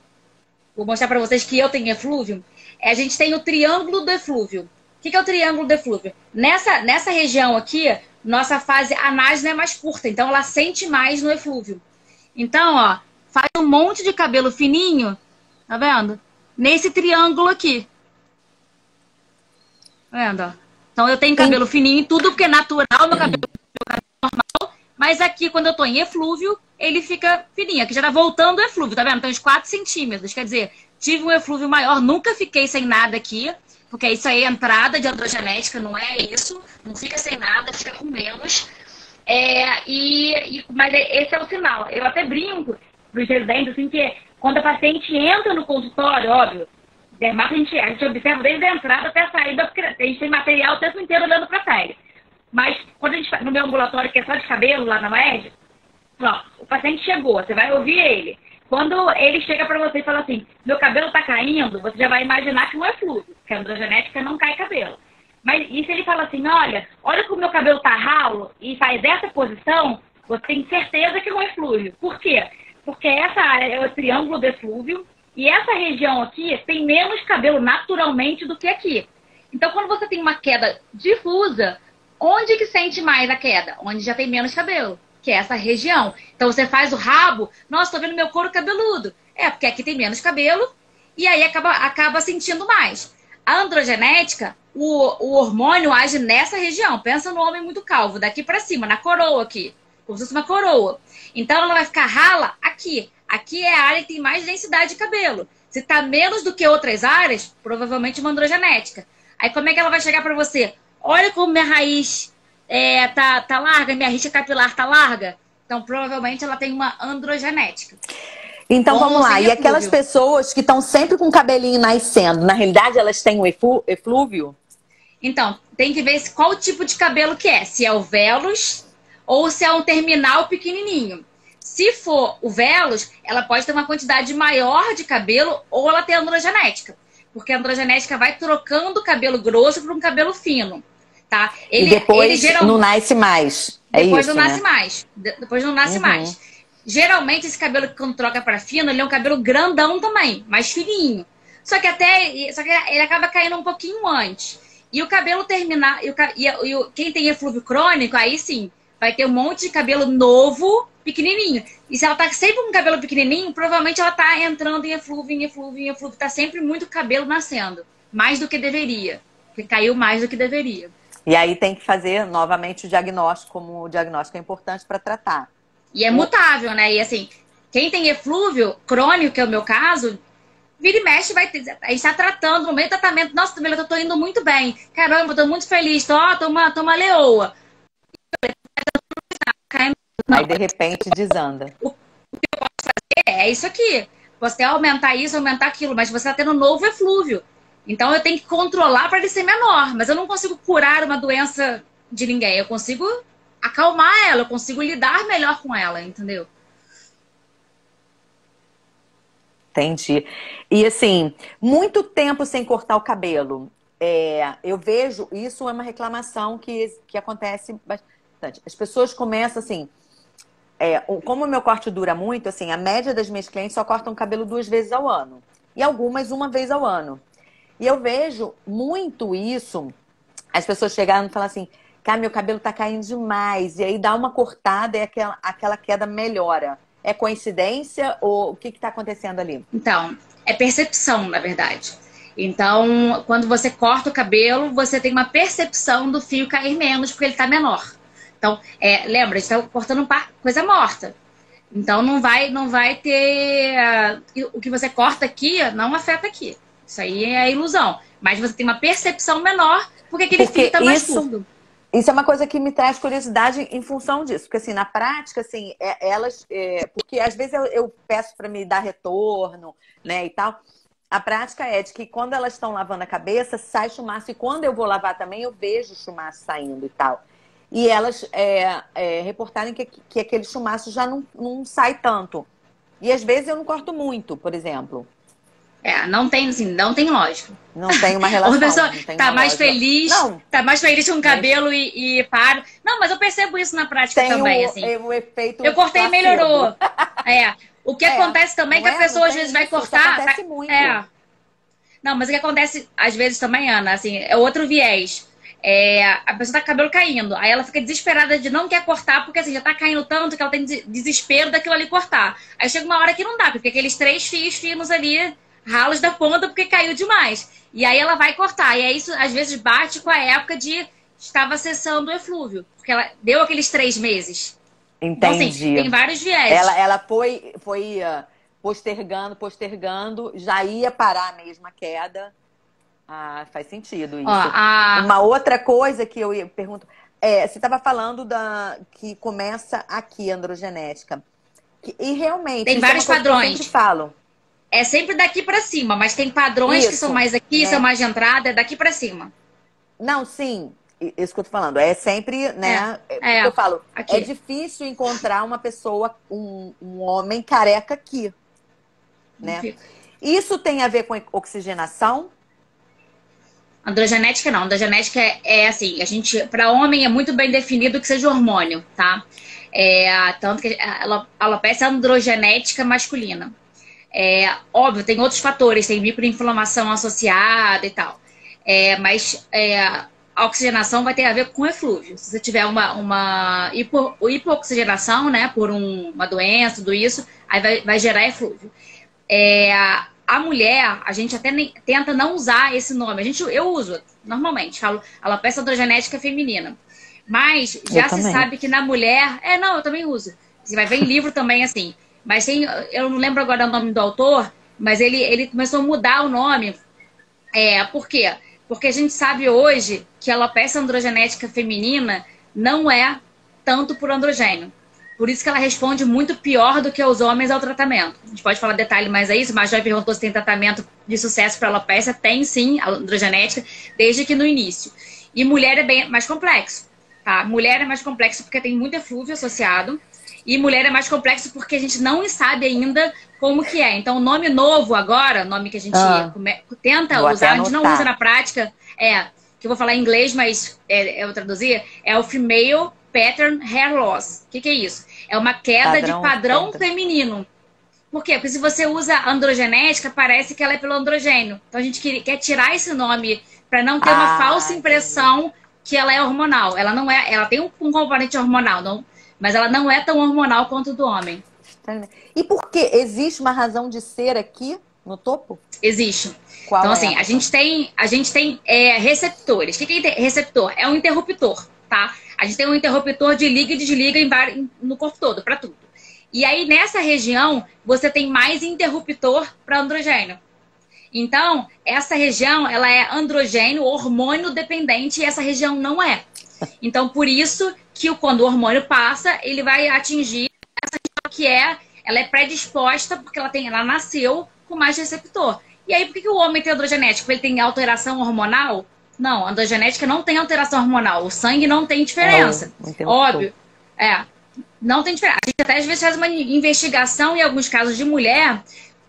vou mostrar para vocês que eu tenho eflúvio, a gente tem o triângulo do eflúvio. O que é o triângulo do eflúvio? Nessa região aqui, nossa fase anágena é mais curta, então ela sente mais no eflúvio. Então, ó, faz um monte de cabelo fininho, tá vendo? Nesse triângulo aqui. Tá vendo, ó? Então eu tenho cabelo fininho e tudo, porque é natural, meu cabelo é normal. Mas aqui, quando eu tô em eflúvio, ele fica fininho. Aqui já tá voltando o eflúvio, tá vendo? Então, uns 4 centímetros. Quer dizer, tive um eflúvio maior, nunca fiquei sem nada aqui. Porque isso aí é entrada de androgenética, não é isso. Não fica sem nada, fica com menos. Mas esse é o sinal. Eu até brinco pros residentes, assim, que quando a paciente entra no consultório, óbvio, a gente observa desde a entrada até a saída, porque a gente tem material o tempo inteiro olhando para a pele. Mas quando a gente no meu ambulatório, que é só de cabelo, lá na UERJ, ó, o paciente chegou, você vai ouvir ele. Quando ele chega para você e fala assim, meu cabelo tá caindo, você já vai imaginar que não é fluido, porque a androgenética não cai cabelo. Mas e se ele fala assim, olha como o meu cabelo tá ralo e faz dessa posição, você tem certeza que não é flúvio. Por quê? Porque essa área é o triângulo do eflúvio e essa região aqui tem menos cabelo naturalmente do que aqui. Então, quando você tem uma queda difusa, onde que sente mais a queda? Onde já tem menos cabelo, que é essa região. Então, você faz o rabo, nossa, tô vendo meu couro cabeludo. Porque aqui tem menos cabelo e aí acaba sentindo mais. A androgenética, o hormônio age nessa região. Pensa no homem muito calvo, daqui para cima, na coroa aqui. Como se fosse uma coroa. Então, ela vai ficar rala aqui. Aqui é a área que tem mais densidade de cabelo. Se tá menos do que outras áreas, provavelmente uma androgenética. Aí, como é que ela vai chegar para você? Olha como minha raiz tá larga, minha rixa capilar tá larga. Então, provavelmente, ela tem uma androgenética. Então, vamos lá. E aquelas pessoas que estão sempre com o cabelinho nascendo, na realidade, elas têm um eflúvio? Então, tem que ver qual tipo de cabelo que é. Se é o velos ou se é um terminal pequenininho. Se for o velos, ela pode ter uma quantidade maior de cabelo ou ela tem androgenética. Porque a androgenética vai trocando o cabelo grosso para um cabelo fino. Tá? E depois não nasce mais. Depois não nasce mais. Depois não nasce mais. Geralmente, esse cabelo que quando troca para fino, ele é um cabelo grandão também, mais fininho. Só que ele acaba caindo um pouquinho antes. E o cabelo terminar... quem tem eflúvio crônico, aí sim, vai ter um monte de cabelo novo, pequenininho. E se ela tá sempre com cabelo pequenininho, provavelmente ela tá entrando em eflúvio. Tá sempre muito cabelo nascendo. Mais do que deveria. Porque caiu mais do que deveria. E aí tem que fazer novamente o diagnóstico, como o diagnóstico é importante para tratar. E é mutável, né? E assim, quem tem eflúvio crônico, que é o meu caso, vira e mexe, a gente tá tratando, no meio do tratamento, nossa, Tamila, eu tô indo muito bem. Caramba, eu tô muito feliz, tô uma leoa. Aí, de repente, desanda. O que eu posso fazer é isso aqui. Você aumentar isso, aumentar aquilo, mas você está tendo um novo eflúvio. Então eu tenho que controlar para ele ser menor, mas eu não consigo curar uma doença de ninguém. Eu consigo acalmar ela, eu consigo lidar melhor com ela, entendeu? Entendi. E assim, muito tempo sem cortar o cabelo. Eu vejo, isso é uma reclamação que acontece bastante. As pessoas começam assim, como o meu corte dura muito, assim, a média das minhas clientes só cortam o cabelo 2 vezes ao ano. E algumas 1 vez ao ano. E eu vejo muito isso, as pessoas chegarem e falam assim, cara, meu cabelo tá caindo demais. E aí dá uma cortada e aquela queda melhora. É coincidência ou o que está acontecendo ali? Então, é percepção, na verdade. Então, quando você corta o cabelo, você tem uma percepção do fio cair menos, porque ele está menor. Então, lembra, a gente está cortando coisa morta. Então, não vai ter... O que você corta aqui não afeta aqui. Isso aí é ilusão. Mas você tem uma percepção menor, porque aquele fio está mais curto. Isso é uma coisa que me traz curiosidade em função disso. Porque, assim, na prática, assim, porque às vezes eu peço para me dar retorno, né, e tal. A prática é de que quando elas estão lavando a cabeça, sai chumaço. E quando eu vou lavar também, eu vejo chumaço saindo e tal. E elas reportarem que aquele chumaço já não sai tanto. E às vezes eu não corto muito, por exemplo. Não tem, assim, não tem lógica. Não tem uma relação. Uma pessoa tá mais feliz, tá mais feliz com o cabelo e para. Não, mas eu percebo isso na prática tem também, assim. O efeito eu cortei e melhorou. O que acontece também é que a pessoa às vezes vai cortar. Acontece muito. Não, mas o que acontece às vezes também, Ana, assim, é outro viés. A pessoa tá com o cabelo caindo, aí ela fica desesperada de não quer cortar, porque assim, já tá caindo tanto que ela tem desespero daquilo ali cortar. Aí chega uma hora que não dá, porque aqueles 3 fios finos ali, ralos da ponta, porque caiu demais. E aí ela vai cortar. E aí isso às vezes bate com a época de estava cessando o eflúvio, porque ela deu aqueles 3 meses. Entendi. Então, assim, tem vários viés. Ela foi postergando, já ia parar a mesma queda. Faz sentido isso. Uma outra coisa que eu pergunto, você estava falando que começa aqui, androgenética. E realmente, tem vários padrões. Eu sempre falo. É sempre daqui para cima, mas tem padrões que são mais aqui, são mais de entrada, é daqui para cima. Não, sim. Isso que eu tô falando. É sempre, né? Eu falo, aqui. É difícil encontrar uma pessoa, um homem careca aqui. Né? Isso tem a ver com oxigenação? Androgenética não. Androgenética é assim, para homem é muito bem definido que seja hormônio, tá? Tanto que a alopecia é androgenética masculina. Óbvio, tem outros fatores, tem microinflamação associada e tal. Mas a oxigenação vai ter a ver com eflúvio. Se você tiver uma hipooxigenação, né, por uma doença, tudo isso, aí vai gerar eflúvio. A mulher, a gente até tenta não usar esse nome. Eu uso, normalmente, falo alopecia androgenética feminina. Mas já se sabe que na mulher... eu também uso. Você vai ver em livro também, assim. Mas eu não lembro agora o nome do autor, mas ele começou a mudar o nome. Por quê? Porque a gente sabe hoje que a alopecia androgenética feminina não é tanto por androgênio. Por isso que ela responde muito pior do que os homens ao tratamento. A gente pode falar detalhe mais a isso, mas já perguntou se tem tratamento de sucesso para alopecia. Tem sim, a androgenética, desde que no início. E mulher é bem mais complexo. Tá? Mulher é mais complexo porque tem muito eflúvio associado. E mulher é mais complexo porque a gente não sabe ainda como que é. Então, o nome novo agora, o nome que a gente tenta usar, a gente não usa na prática, que eu vou falar em inglês, mas eu vou traduzir, é o Female Pattern Hair Loss. O que é isso? É uma queda de padrão feminino. Por quê? Porque se você usa androgenética, parece que ela é pelo androgênio. Então, a gente quer tirar esse nome para não ter uma falsa impressão que ela é hormonal. Ela não é, ela tem um componente hormonal, não, mas ela não é tão hormonal quanto do homem. E por que? Existe uma razão de ser aqui no topo? Existe. Qual então, assim, a gente tem receptores. O que é receptor? É um interruptor, tá? A gente tem um interruptor de liga e desliga no corpo todo, para tudo. E aí, nessa região, você tem mais interruptor para androgênio. Então, essa região, ela é androgênio, hormônio dependente, e essa região não é. Então, por isso que quando o hormônio passa, ele vai atingir essa região que é ela é predisposta porque ela nasceu com mais receptor. E aí, por que o homem tem androgenético? Ele tem alteração hormonal? Não, a androgenética não tem alteração hormonal. O sangue não tem diferença. Óbvio. Não tem diferença. A gente até às vezes faz uma investigação em alguns casos de mulher,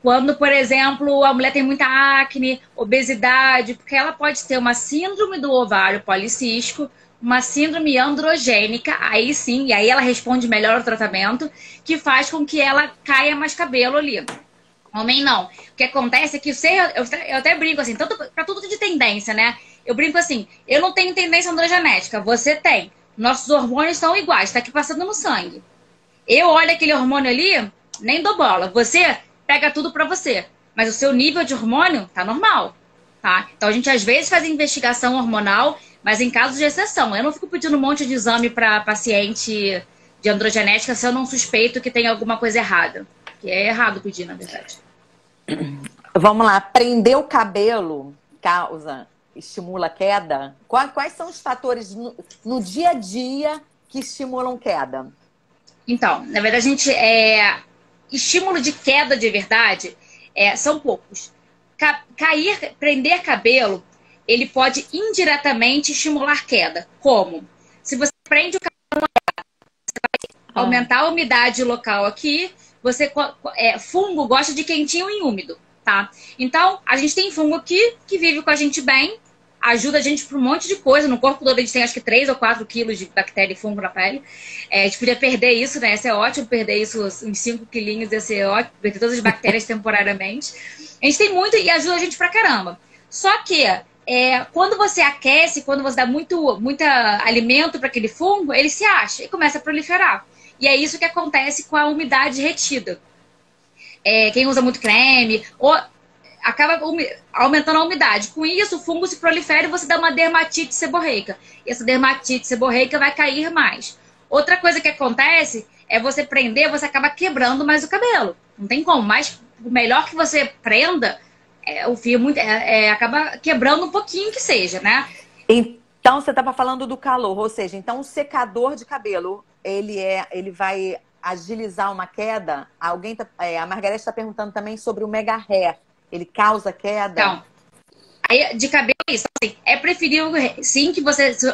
quando, por exemplo, a mulher tem muita acne, obesidade, porque ela pode ter uma síndrome do ovário policístico, uma síndrome androgênica, aí sim, e aí ela responde melhor ao tratamento, que faz com que ela caia mais cabelo ali. Homem não. O que acontece é que eu até brinco assim, tanto para tudo de tendência, né? Eu brinco assim, eu não tenho tendência androgenética, você tem. Nossos hormônios são iguais, tá aqui passando no sangue. Eu olho aquele hormônio ali, nem dou bola. Você pega tudo pra você. Mas o seu nível de hormônio tá normal, tá? Então a gente às vezes faz investigação hormonal, mas em casos de exceção. Eu não fico pedindo um monte de exame pra paciente de androgenética se eu não suspeito que tem alguma coisa errada. Que é errado pedir, na verdade. Vamos lá. Prender o cabelo estimula a queda? Quais são os fatores no dia a dia que estimulam queda? Então, na verdade, estímulo de queda de verdade são poucos. Prender cabelo, ele pode indiretamente estimular queda. Como? Se você prende o cabelo, você vai aumentar a umidade local aqui. Fungo gosta de quentinho e úmido, tá? Então, a gente tem fungo aqui que vive com a gente bem, ajuda a gente para um monte de coisa. No corpo todo a gente tem acho que 3 ou 4 quilos de bactéria e fungo na pele. A gente podia perder isso, né? Ia ser ótimo perder isso, uns 5 quilinhos, ia ser ótimo, perder todas as bactérias temporariamente. A gente tem muito e ajuda a gente pra caramba. Só que quando você aquece, quando você dá muito alimento para aquele fungo, ele se acha e começa a proliferar. E é isso que acontece com a umidade retida. Quem usa muito creme, acaba aumentando a umidade. Com isso, o fungo se prolifera e você dá uma dermatite seborreica. E essa dermatite seborreica vai cair mais. Outra coisa que acontece é você prender, você acaba quebrando mais o cabelo. Não tem como, mas o melhor que você prenda, o fio acaba quebrando um pouquinho que seja, né? Então, você estava falando do calor, ou seja, então o secador de cabelo, ele vai agilizar uma queda? A Margareth está perguntando também sobre o Mega Hair. Ele causa queda? Então, aí, de cabelo é isso. Assim, é preferível, sim, que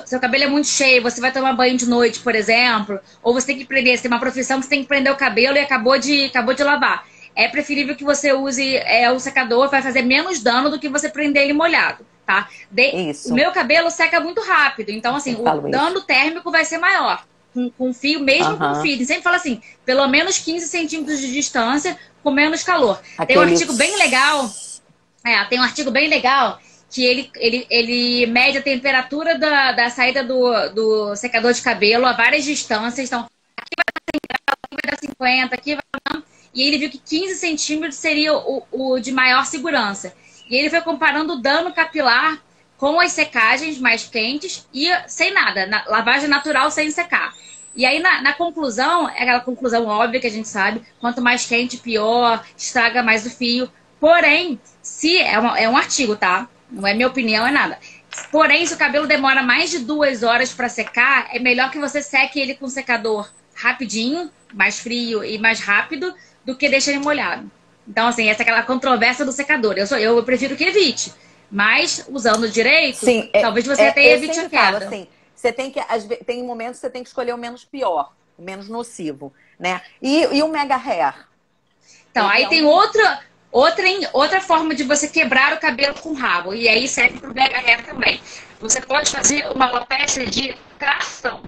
seu cabelo é muito cheio, você vai tomar banho de noite, por exemplo, ou você tem que prender, você tem uma profissão que você tem que prender o cabelo e acabou de lavar. É preferível que você use o secador, vai fazer menos dano do que você prender ele molhado, tá? Isso. O meu cabelo seca muito rápido, então assim, o dano térmico vai ser maior. Com fio, mesmo com fio. A gente sempre fala assim, pelo menos 15 centímetros de distância, com menos calor. Tem um artigo bem legal, que ele mede a temperatura da saída do secador de cabelo a várias distâncias. Então, aqui vai dar 100 graus, aqui vai dar 50, aqui vai dar... E ele viu que 15 centímetros seria o de maior segurança. E ele foi comparando o dano capilar com as secagens mais quentes e sem nada, lavagem natural sem secar. E aí, na conclusão, é aquela conclusão óbvia que a gente sabe, quanto mais quente, pior, estraga mais o fio. Porém, se é um artigo, tá? Não é minha opinião, é nada. Porém, se o cabelo demora mais de 2 horas para secar, é melhor que você seque ele com um secador rapidinho, mais frio e mais rápido, do que deixar ele molhado. Então, assim, essa é aquela controvérsia do secador. Eu prefiro que evite. Mas, usando direito, sim, talvez você até evite a queda. Falo, assim, tem momentos que você tem que escolher o menos pior, o menos nocivo, né? E o Mega Hair? Então, aí tem outra forma de você quebrar o cabelo com rabo. E aí serve para o Mega Hair também. Você pode fazer uma alopecia de tração.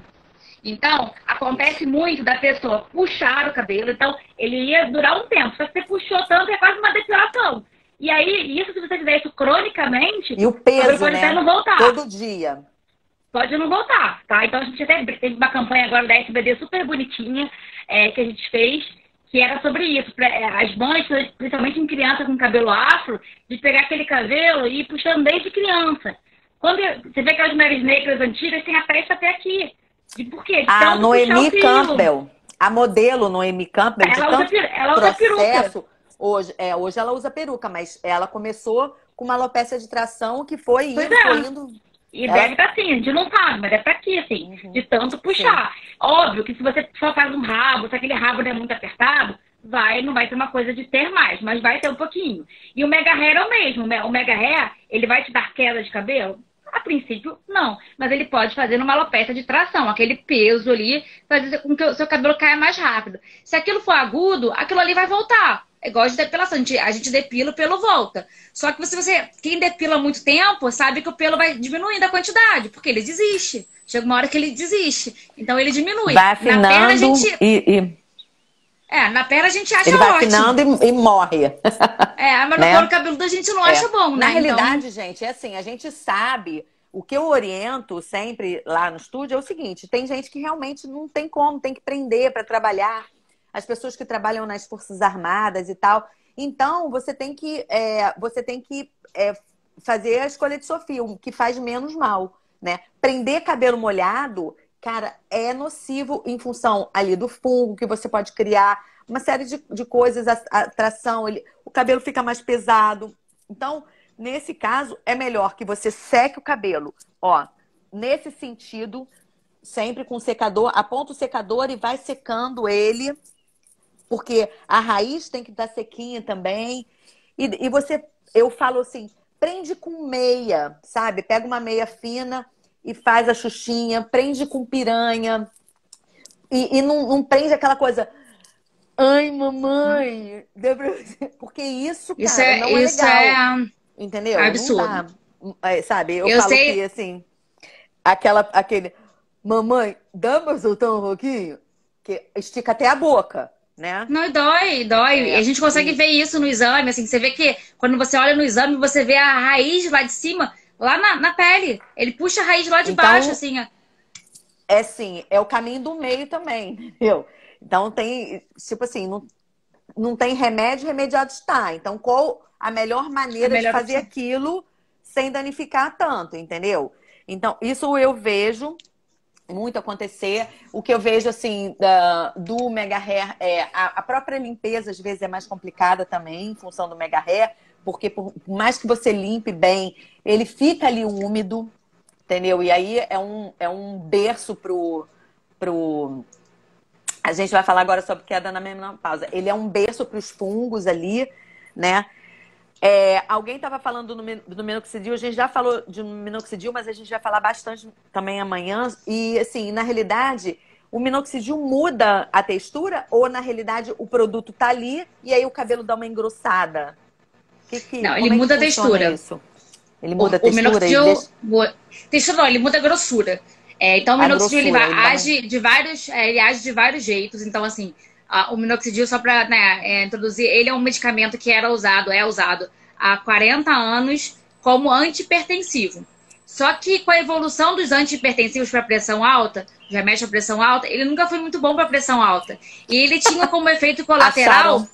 Então, acontece muito da pessoa puxar o cabelo. Então, ele ia durar um tempo. Se você puxou tanto, é quase uma depilação. E aí, isso, se você fizer isso cronicamente... E o peso, pode até não voltar. Todo dia. Pode não voltar, tá? Então, a gente até teve uma campanha agora da SBD super bonitinha que a gente fez, que era sobre isso. As mães, principalmente em criança com cabelo afro, de pegar aquele cabelo e ir puxando desde criança. Quando você vê aquelas mulheres negras antigas, tem a testa até aqui. E por quê? A Noemi Campbell, a modelo Noemi Campbell, ela usa peruca. Hoje ela usa peruca, mas ela começou com uma alopecia de tração que foi indo. E deve estar assim, a gente não sabe, mas é pra aqui, assim, de tanto puxar. Sim. Óbvio que se você só faz um rabo, se aquele rabo não é muito apertado, não vai ter uma coisa de ter mais, mas vai ter um pouquinho. E o Mega Hair é o mesmo. O Mega Hair, ele vai te dar queda de cabelo? A princípio, não. Mas ele pode fazer uma alopecia de tração, aquele peso ali, fazer com que o seu cabelo caia mais rápido. Se aquilo for agudo, aquilo ali vai voltar. É igual de depilação. A gente depila, o pelo volta. Só que quem depila há muito tempo, sabe que o pelo vai diminuindo a quantidade, porque ele desiste. Chega uma hora que ele desiste. Então ele diminui. Vai afinando na perna, a gente... e... na perna a gente acha ele vai ótimo. afinando e morre. Mas no couro cabeludo a gente não acha bom, né? Na realidade, gente, é assim, a gente sabe, o que eu oriento sempre lá no estúdio é o seguinte, tem gente que realmente não tem como, tem que prender para trabalhar, as pessoas que trabalham nas Forças Armadas e tal. Então, você tem que fazer a escolha de Sofia, o que faz menos mal, né? Prender cabelo molhado, cara, é nocivo em função ali do fungo que você pode criar, uma série de coisas, a tração, o cabelo fica mais pesado. Então, nesse caso, é melhor que você seque o cabelo. Ó, nesse sentido, sempre com o secador, aponta o secador e vai secando ele, porque a raiz tem que estar sequinha também. E você, eu falo assim, prende com meia, sabe? Pega uma meia fina e faz a xuxinha, prende com piranha. E não prende aquela coisa... Ai, mamãe... Porque isso, cara, não é legal. Entendeu? Absurdo. Sabe? Eu falo que, assim... Aquele... Mamãe, dá pra soltar um pouquinho? Que estica até a boca, né? Não, dói. E a gente consegue ver isso no exame, assim. Você vê que quando você olha no exame, você vê a raiz lá de cima... Lá na pele. Ele puxa a raiz lá de baixo, assim. É sim, é o caminho do meio também, entendeu? Então tem, tipo assim, não tem remédio, remediado está. Então, qual a melhor maneira de fazer aquilo sem danificar tanto, entendeu? Então, isso eu vejo muito acontecer. O que eu vejo, assim, do Mega Hair a própria limpeza, às vezes, é mais complicada também, em função do Mega Hair. Porque por mais que você limpe bem, ele fica ali úmido, entendeu? E aí é um berço pro... A gente vai falar agora sobre queda na menopausa. Ele é um berço para os fungos ali, né? Alguém estava falando do minoxidil, a gente já falou de minoxidil, mas a gente vai falar bastante também amanhã. E, assim, na realidade, o minoxidil muda a textura ou, na realidade, o produto tá ali e aí o cabelo dá uma engrossada? Não, ele muda a textura. Isso? Ele muda a textura? O minoxidil... Textura não, ele muda a grossura. Então, o minoxidil ele age de vários jeitos. Então, assim, o minoxidil, só para introduzir, ele é um medicamento que é usado há 40 anos como antihipertensivo. Só que com a evolução dos antihipertensivos para pressão alta, os remédios para pressão alta, ele nunca foi muito bom para pressão alta. E ele tinha como efeito colateral...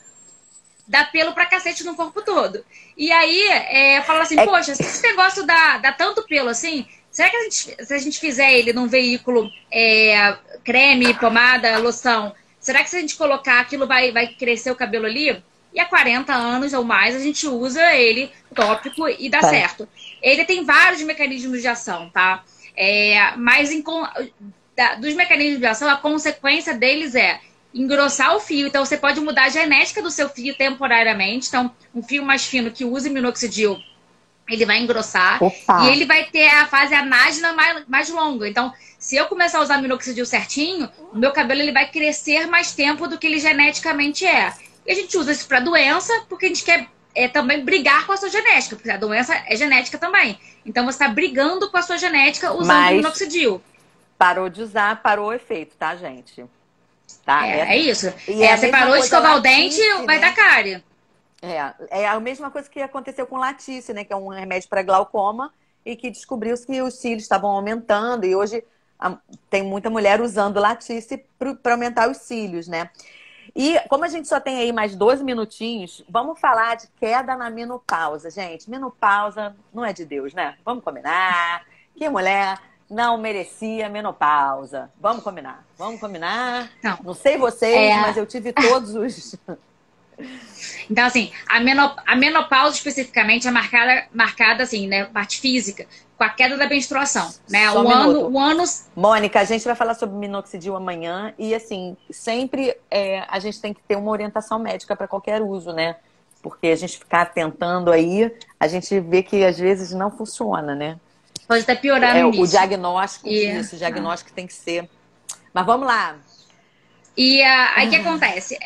dá pelo pra cacete no corpo todo. E aí, fala assim, poxa, se esse negócio dá tanto pelo assim, será que se a gente fizer ele num veículo creme, pomada, loção, será que se a gente colocar aquilo vai crescer o cabelo ali? E há 40 anos ou mais a gente usa ele tópico e dá certo. Ele tem vários mecanismos de ação, tá? Mas dos mecanismos de ação, a consequência deles engrossar o fio. Então, você pode mudar a genética do seu fio temporariamente. Então, um fio mais fino que use minoxidil, ele vai engrossar. Opa. E ele vai ter a fase anágena mais longa. Então, se eu começar a usar minoxidil certinho, o meu cabelo ele vai crescer mais tempo do que ele geneticamente é. E a gente usa isso para doença, porque a gente quer também brigar com a sua genética, porque a doença é genética também. Então, você está brigando com a sua genética usando minoxidil. Parou de usar, parou o efeito, tá, gente? Tá? É isso. Você parou de escovar o dente, vai dar cárie. É a mesma coisa que aconteceu com Latice, né? Que é um remédio para glaucoma e que descobriu-se que os cílios estavam aumentando e hoje tem muita mulher usando Latice para aumentar os cílios, né? E como a gente só tem aí mais 12 minutinhos, vamos falar de queda na menopausa, gente. Menopausa não é de Deus, né? Vamos combinar. Que mulher não merecia menopausa. Vamos combinar. Não sei vocês, mas eu tive todos os... Então, assim, a menopausa especificamente é marcada assim, né, parte física, com a queda da menstruação, né? Só um minuto. O ano... Mônica, a gente vai falar sobre minoxidil amanhã e, assim, sempre a gente tem que ter uma orientação médica para qualquer uso, né? Porque a gente ficar tentando aí, a gente vê que às vezes não funciona, né? Pode até piorar no início. O diagnóstico, o diagnóstico tem que ser... Mas vamos lá. E aí o que acontece?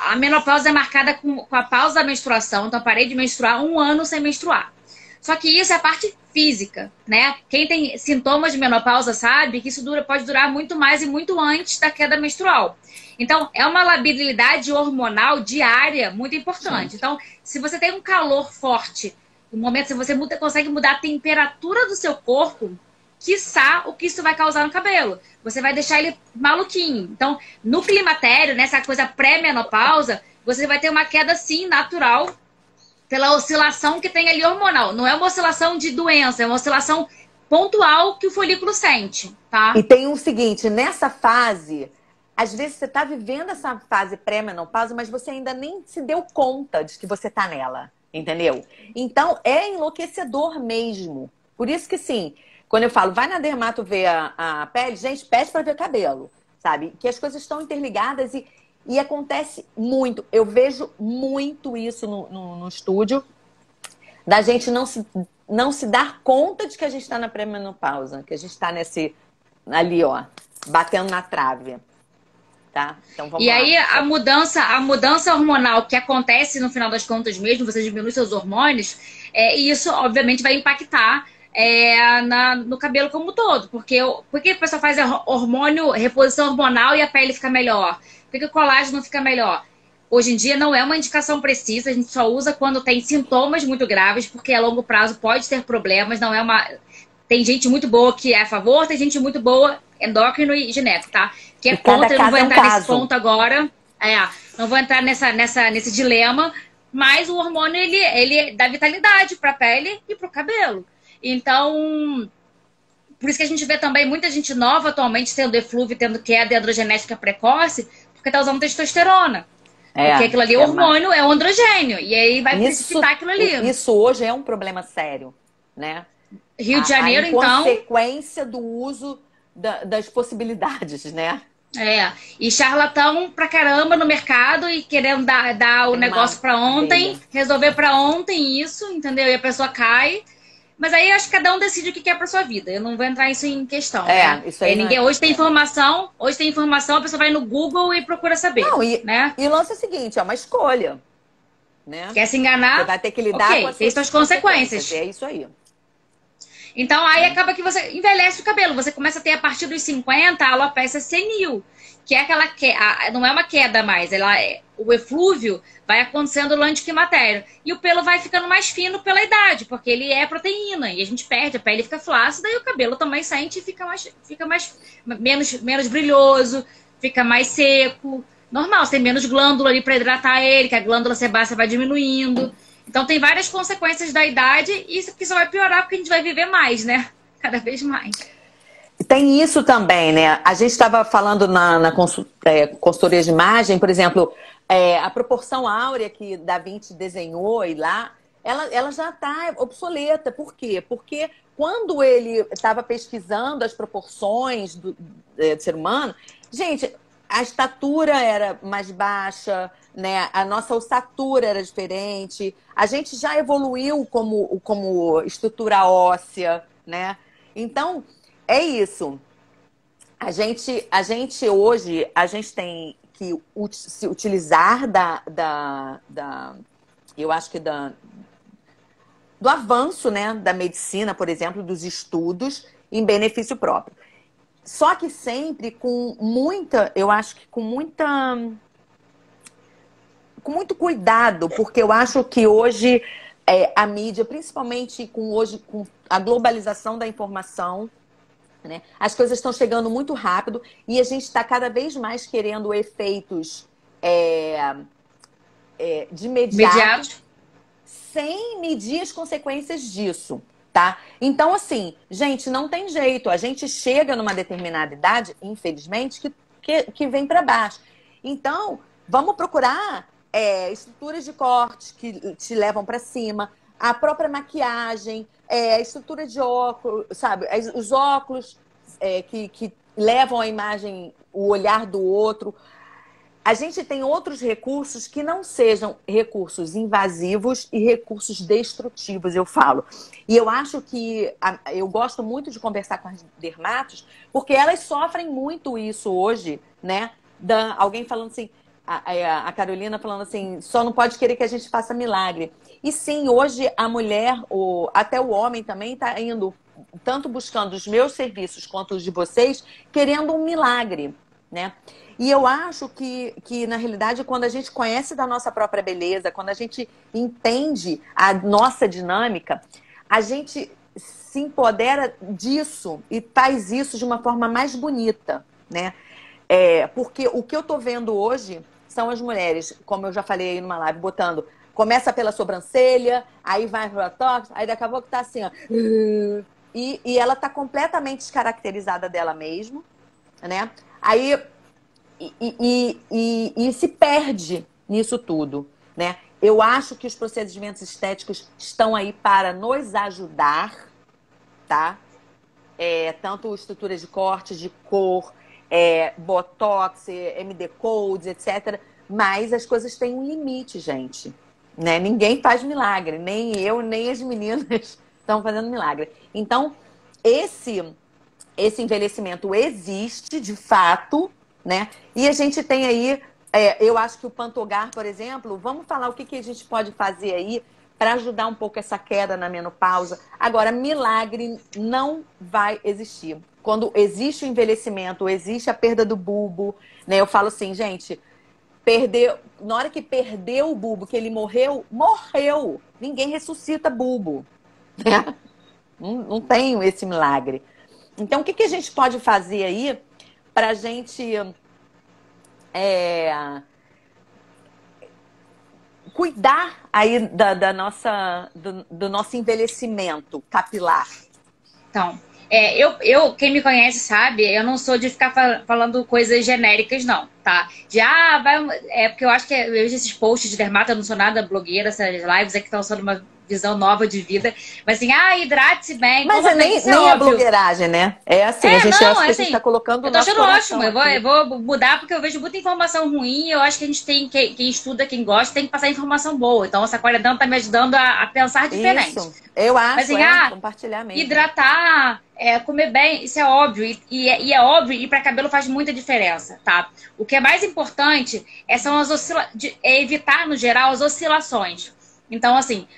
A menopausa é marcada com a pausa da menstruação, então eu parei de menstruar 1 ano sem menstruar. Só que isso é a parte física, né? Quem tem sintomas de menopausa sabe que isso pode durar muito mais e muito antes da queda menstrual. Então, é uma labilidade hormonal diária muito importante. Sim. Então, se você tem um calor forte, no momento que você consegue mudar a temperatura do seu corpo, quiçá o que isso vai causar no cabelo. Você vai deixar ele maluquinho. Então, no climatério, nessa coisa pré-menopausa, você vai ter uma queda, sim, natural, pela oscilação que tem ali hormonal. Não é uma oscilação de doença, é uma oscilação pontual que o folículo sente, tá? E tem o seguinte, nessa fase, às vezes você tá vivendo essa fase pré-menopausa, mas você ainda nem se deu conta de que você tá nela, entendeu? Então, é enlouquecedor mesmo. Por isso que, sim, quando eu falo, vai na dermato ver a pele, gente, pede para ver cabelo, sabe? Que as coisas estão interligadas e acontece muito. Eu vejo muito isso no estúdio, da gente não se dar conta de que a gente está na pré-menopausa, que a gente está ali, ó, batendo na trave. Tá? Então, vamos e lá. aí a mudança hormonal que acontece no final das contas mesmo, você diminui seus hormônios, e isso obviamente vai impactar no cabelo como um todo. Por que a pessoa faz reposição hormonal e a pele fica melhor? Por que o colágeno fica melhor? Hoje em dia não é uma indicação precisa, a gente só usa quando tem sintomas muito graves, porque a longo prazo pode ter problemas, não é uma... Tem gente muito boa que é a favor, tem gente muito boa, endócrino e gineco, tá? Que é contra, eu não vou entrar nesse ponto agora. Não vou entrar nesse dilema, mas o hormônio, ele dá vitalidade pra pele e pro cabelo. Então, por isso que a gente vê também muita gente nova atualmente tendo eflúvio, tendo queda androgenética precoce, porque tá usando testosterona. Porque aquilo ali é hormônio, é um androgênio. E aí vai precipitar aquilo ali. Isso hoje é um problema sério, né? Rio de Janeiro, então... consequência do uso das possibilidades, né? E charlatão pra caramba no mercado e querendo dar o negócio pra ontem, resolver pra ontem isso, entendeu? E a pessoa cai... Mas aí acho que cada um decide o que quer pra sua vida. Eu não vou entrar isso em questão. Né? Isso aí hoje tem informação, a pessoa vai no Google e procura saber. Né? E o lance é o seguinte, é uma escolha. Né? Quer se enganar? Você vai ter que lidar com tem suas consequências. É isso aí. Então aí acaba que você envelhece o cabelo. Você começa a ter a partir dos 50 a alopecia senil. Que é aquela não é uma queda mais, o eflúvio vai acontecendo durante o climatério. E o pelo vai ficando mais fino pela idade, porque ele é proteína. E a gente perde, a pele fica flácida e o cabelo também sente e fica menos brilhoso, fica mais seco. Normal, você tem menos glândula ali para hidratar ele, que a glândula sebácea vai diminuindo. Então tem várias consequências da idade e isso aqui só vai piorar porque a gente vai viver mais, né? Cada vez mais. Tem isso também, né? A gente estava falando na consultoria de imagem, por exemplo, a proporção áurea que Da Vinci desenhou e lá, ela já está obsoleta. Por quê? Porque quando ele estava pesquisando as proporções do ser humano, gente, a estatura era mais baixa, né? A nossa ossatura era diferente, a gente já evoluiu como estrutura óssea, né? Então, é isso. A gente hoje, a gente tem que se utilizar eu acho que do avanço, né, da medicina, por exemplo, dos estudos em benefício próprio. Só que sempre com muito cuidado, porque eu acho que hoje a mídia, principalmente com a globalização da informação, né, as coisas estão chegando muito rápido e a gente está cada vez mais querendo efeitos de imediato, sem medir as consequências disso, tá? Então, assim, gente, não tem jeito. A gente chega numa determinada idade, infelizmente, que vem para baixo. Então, Vamos procurar estruturas de corte que te levam para cima, a própria maquiagem, a estrutura de óculos, sabe? Os óculos que levam a imagem, o olhar do outro. A gente tem outros recursos que não sejam recursos invasivos e recursos destrutivos, eu falo. E eu acho que eu gosto muito de conversar com as dermatos, porque elas sofrem muito isso hoje, né? Alguém falando assim, a Carolina falando assim, só não pode querer que a gente faça milagre. E sim, hoje a mulher, até o homem também está indo, tanto buscando os meus serviços quanto os de vocês, querendo um milagre, né? E eu acho que, na realidade, quando a gente conhece da nossa própria beleza, quando a gente entende a nossa dinâmica, a gente se empodera disso e faz isso de uma forma mais bonita, né? Porque o que eu tô vendo hoje são as mulheres, como eu já falei aí numa live, botando, começa pela sobrancelha, aí vai pro botox, aí daqui a pouco tá assim, ó. E ela tá completamente descaracterizada dela mesma, né? Aí... E se perde nisso tudo, né? Eu acho que os procedimentos estéticos estão aí para nos ajudar, tá? Tanto estruturas de corte, de cor, botox, MD codes, etc. Mas as coisas têm um limite, gente, né? Ninguém faz milagre, nem eu, nem as meninas estão fazendo milagre. Então, esse envelhecimento existe, de fato, né? E a gente tem aí, eu acho que o Pantogar, por exemplo, vamos falar o que a gente pode fazer aí para ajudar um pouco essa queda na menopausa. Agora, milagre não vai existir. Quando existe o envelhecimento, existe a perda do bulbo, né? Eu falo assim, gente, na hora que perdeu o bulbo, que ele morreu, morreu. Ninguém ressuscita bulbo, né? Não tem esse milagre. Então, o que a gente pode fazer aí para a gente cuidar aí do nosso envelhecimento capilar? Então, quem me conhece sabe, eu não sou de ficar falando coisas genéricas, não, tá? Porque eu acho que eu vejo esses posts de dermato, eu não sou nada blogueira, essas lives que estão sendo uma visão nova de vida, mas assim, hidrate-se bem. Mas nem a blogueiragem, né? A gente tá colocando o nosso coração. Eu tô achando ótimo, eu vou mudar porque eu vejo muita informação ruim, eu acho que a gente tem, quem estuda, quem gosta, tem que passar informação boa. Então essa quarentena tá me ajudando a pensar diferente. Isso, eu acho, mas, assim, compartilhar mesmo. Hidratar, comer bem, isso é óbvio, e é óbvio, e para cabelo faz muita diferença, tá? O que é mais importante são evitar, no geral, as oscilações. Então, assim,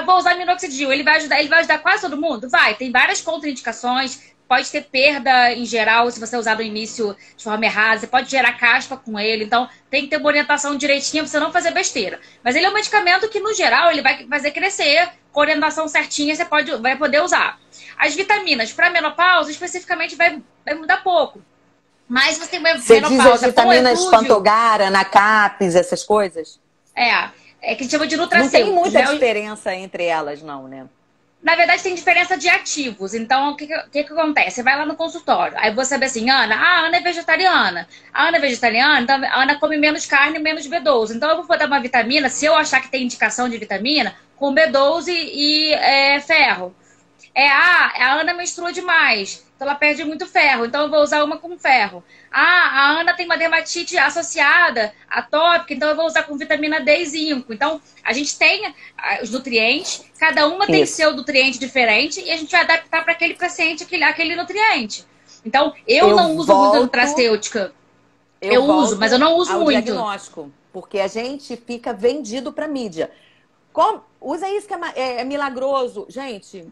vou usar minoxidil, ele vai ajudar quase todo mundo? Vai, tem várias contraindicações, pode ter perda em geral se você usar no início de forma errada, você pode gerar caspa com ele, então tem que ter uma orientação direitinha pra você não fazer besteira. Mas ele é um medicamento que, no geral, ele vai fazer crescer, com orientação certinha você vai poder usar. As vitaminas, para menopausa, especificamente, vai mudar pouco. Mas você tem uma menopausa. Você diz as vitaminas Pantogar, Anacapes, essas coisas? Que a gente chama de nutracêuticos. Não tem muita diferença entre elas, não, né? Na verdade, tem diferença de ativos. Então, o que acontece? Você vai lá no consultório, aí você sabe assim, Ana, a Ana é vegetariana. A Ana é vegetariana, então a Ana come menos carne e menos B12. Então, eu vou botar uma vitamina, se eu achar que tem indicação de vitamina, com B12 e ferro. A Ana menstrua demais, então ela perde muito ferro, então eu vou usar uma com ferro. A Ana tem uma dermatite associada atópica, então eu vou usar com vitamina D e zinco. Então, a gente tem os nutrientes, cada uma tem seu nutriente diferente e a gente vai adaptar para aquele paciente aquele nutriente. Então, eu não uso muito nutracêutica. Eu uso, mas eu não uso muito. Diagnóstico, porque a gente fica vendido para mídia. Usa isso que é milagroso. Gente,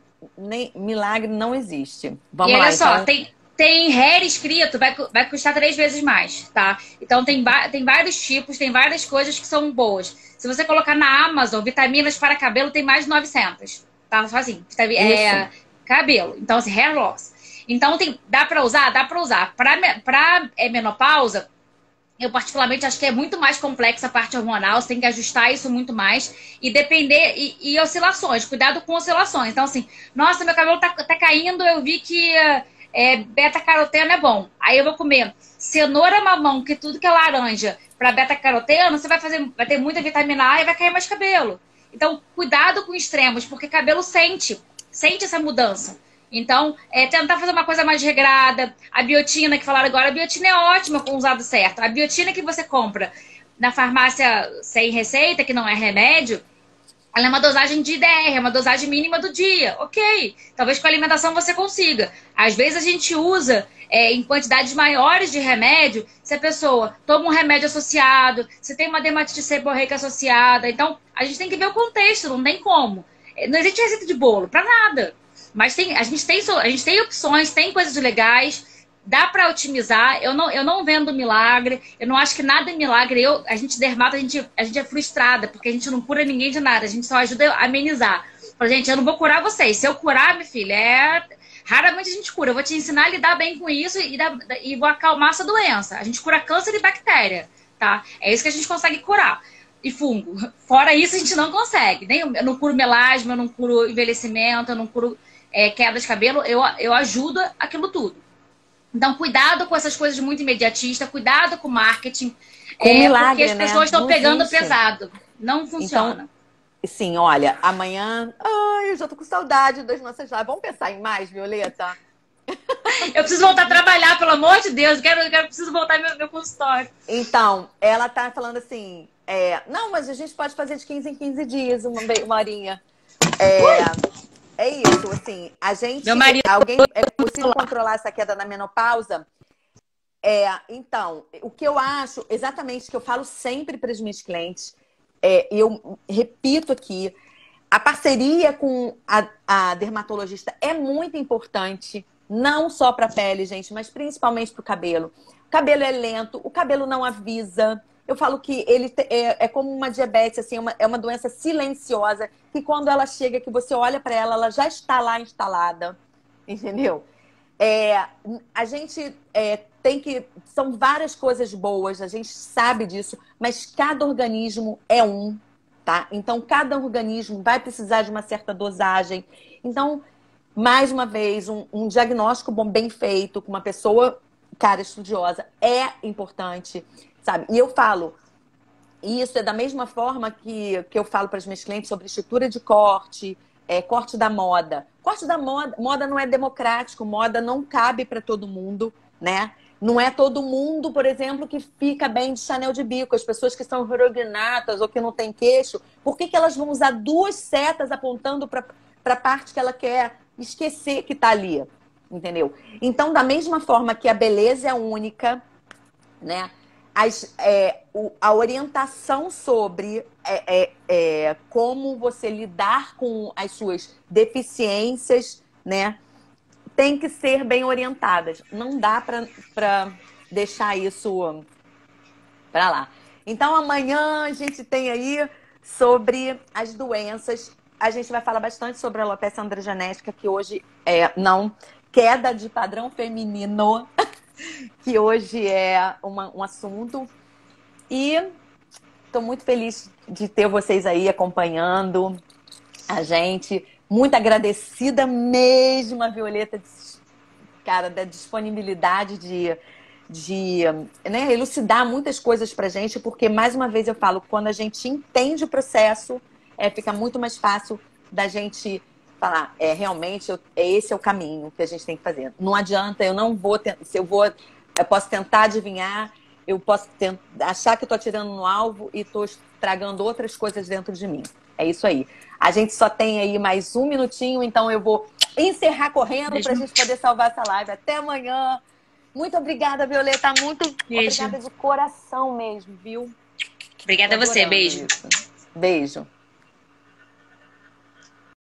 milagre não existe. Vamos lá, olha só, então. Tem hair escrito, vai custar 3 vezes mais, tá? Então tem vários tipos, tem várias coisas que são boas. Se você colocar na Amazon, vitaminas para cabelo, tem mais de 900, tá? Só assim, cabelo. Então, assim, hair loss. Então, dá pra usar? Dá pra usar. Pra menopausa, eu particularmente acho que é muito mais complexa a parte hormonal, você tem que ajustar isso muito mais e depender, e oscilações, cuidado com oscilações. Então, assim, nossa, meu cabelo tá caindo, eu vi que beta-caroteno é bom. Aí eu vou comer cenoura mamão, que tudo que é laranja, para beta-caroteno, você vai ter muita vitamina A e vai cair mais cabelo. Então, cuidado com extremos, porque cabelo sente essa mudança. Então, tentar fazer uma coisa mais regrada. A biotina, que falaram agora, a biotina é ótima com o usado certo. A biotina que você compra na farmácia sem receita, que não é remédio, ela é uma dosagem de IDR, é uma dosagem mínima do dia. Ok, talvez com a alimentação você consiga. Às vezes a gente usa em quantidades maiores de remédio, se a pessoa toma um remédio associado, se tem uma dermatite seborreica associada. Então, a gente tem que ver o contexto, não tem como. Não existe receita de bolo, pra nada. Mas a gente tem opções, tem coisas legais, dá para otimizar. Eu não vendo milagre, eu não acho que nada é milagre. A gente dermata, a gente é frustrada, porque a gente não cura ninguém de nada, a gente só ajuda a amenizar. Fala, gente, eu não vou curar vocês. Se eu curar, minha filha, raramente a gente cura. Eu vou te ensinar a lidar bem com isso e vou acalmar essa doença. A gente cura câncer e bactéria, tá? É isso que a gente consegue curar. E fungo. Fora isso, a gente não consegue. Eu não curo melasma, eu não curo envelhecimento, eu não curo queda de cabelo. Eu ajudo aquilo tudo. Então, cuidado com essas coisas muito imediatistas, cuidado com o marketing. Milagre, porque as pessoas estão pegando pesado. Não funciona. Então, sim, olha, amanhã... Ai, eu já tô com saudade das nossas lives. Vamos pensar em mais, Violeta? Eu preciso voltar a trabalhar, pelo amor de Deus. Preciso voltar meu consultório. Então, ela tá falando assim... não, mas a gente pode fazer de 15 em 15 dias, uma horinha. É isso, assim, a gente... Meu marido... É possível controlar essa queda na menopausa? Então, o que eu acho, exatamente o que eu falo sempre para os meus clientes, eu repito aqui, a parceria com a dermatologista é muito importante, não só para a pele, gente, mas principalmente para o cabelo. O cabelo é lento, o cabelo não avisa. Eu falo que ele é como uma diabetes, assim, é uma doença silenciosa, que quando ela chega, que você olha para ela, ela já está lá instalada, entendeu? A gente são várias coisas boas, a gente sabe disso, mas cada organismo é tá? Então, cada organismo vai precisar de uma certa dosagem. Então, mais uma vez, um diagnóstico bem feito, com uma pessoa, cara, estudiosa, é importante. Sabe? E eu falo, isso é da mesma forma que eu falo para os meus clientes sobre estrutura de corte, corte da moda. Corte da moda não é democrático, moda não cabe para todo mundo, né? Não é todo mundo, por exemplo, que fica bem de Chanel de bico. As pessoas que são heterognatas ou que não têm queixo, por que elas vão usar duas setas apontando para a parte que ela quer esquecer que está ali? Entendeu? Então, da mesma forma que a beleza é única, né? A orientação sobre como você lidar com as suas deficiências, né, tem que ser bem orientadas. Não dá para deixar isso para lá. Então, amanhã a gente tem aí sobre as doenças. A gente vai falar bastante sobre a alopecia androgenética, que hoje queda de padrão feminino, que hoje é um assunto. E estou muito feliz de ter vocês aí acompanhando a gente. Muito agradecida mesmo a Violeta, cara, da disponibilidade de elucidar muitas coisas pra gente, porque, mais uma vez, eu falo, quando a gente entende o processo, fica muito mais fácil da gente falar, realmente, esse é o caminho que a gente tem que fazer. Não adianta, eu posso tentar adivinhar, eu posso achar que eu estou atirando no alvo e estou estragando outras coisas dentro de mim. É isso aí. A gente só tem aí mais um minutinho, então eu vou encerrar correndo para a gente poder salvar essa live. Até amanhã. Muito obrigada, Violeta. Muito obrigada de coração mesmo, viu? Obrigada a você. Beijo. Beijo.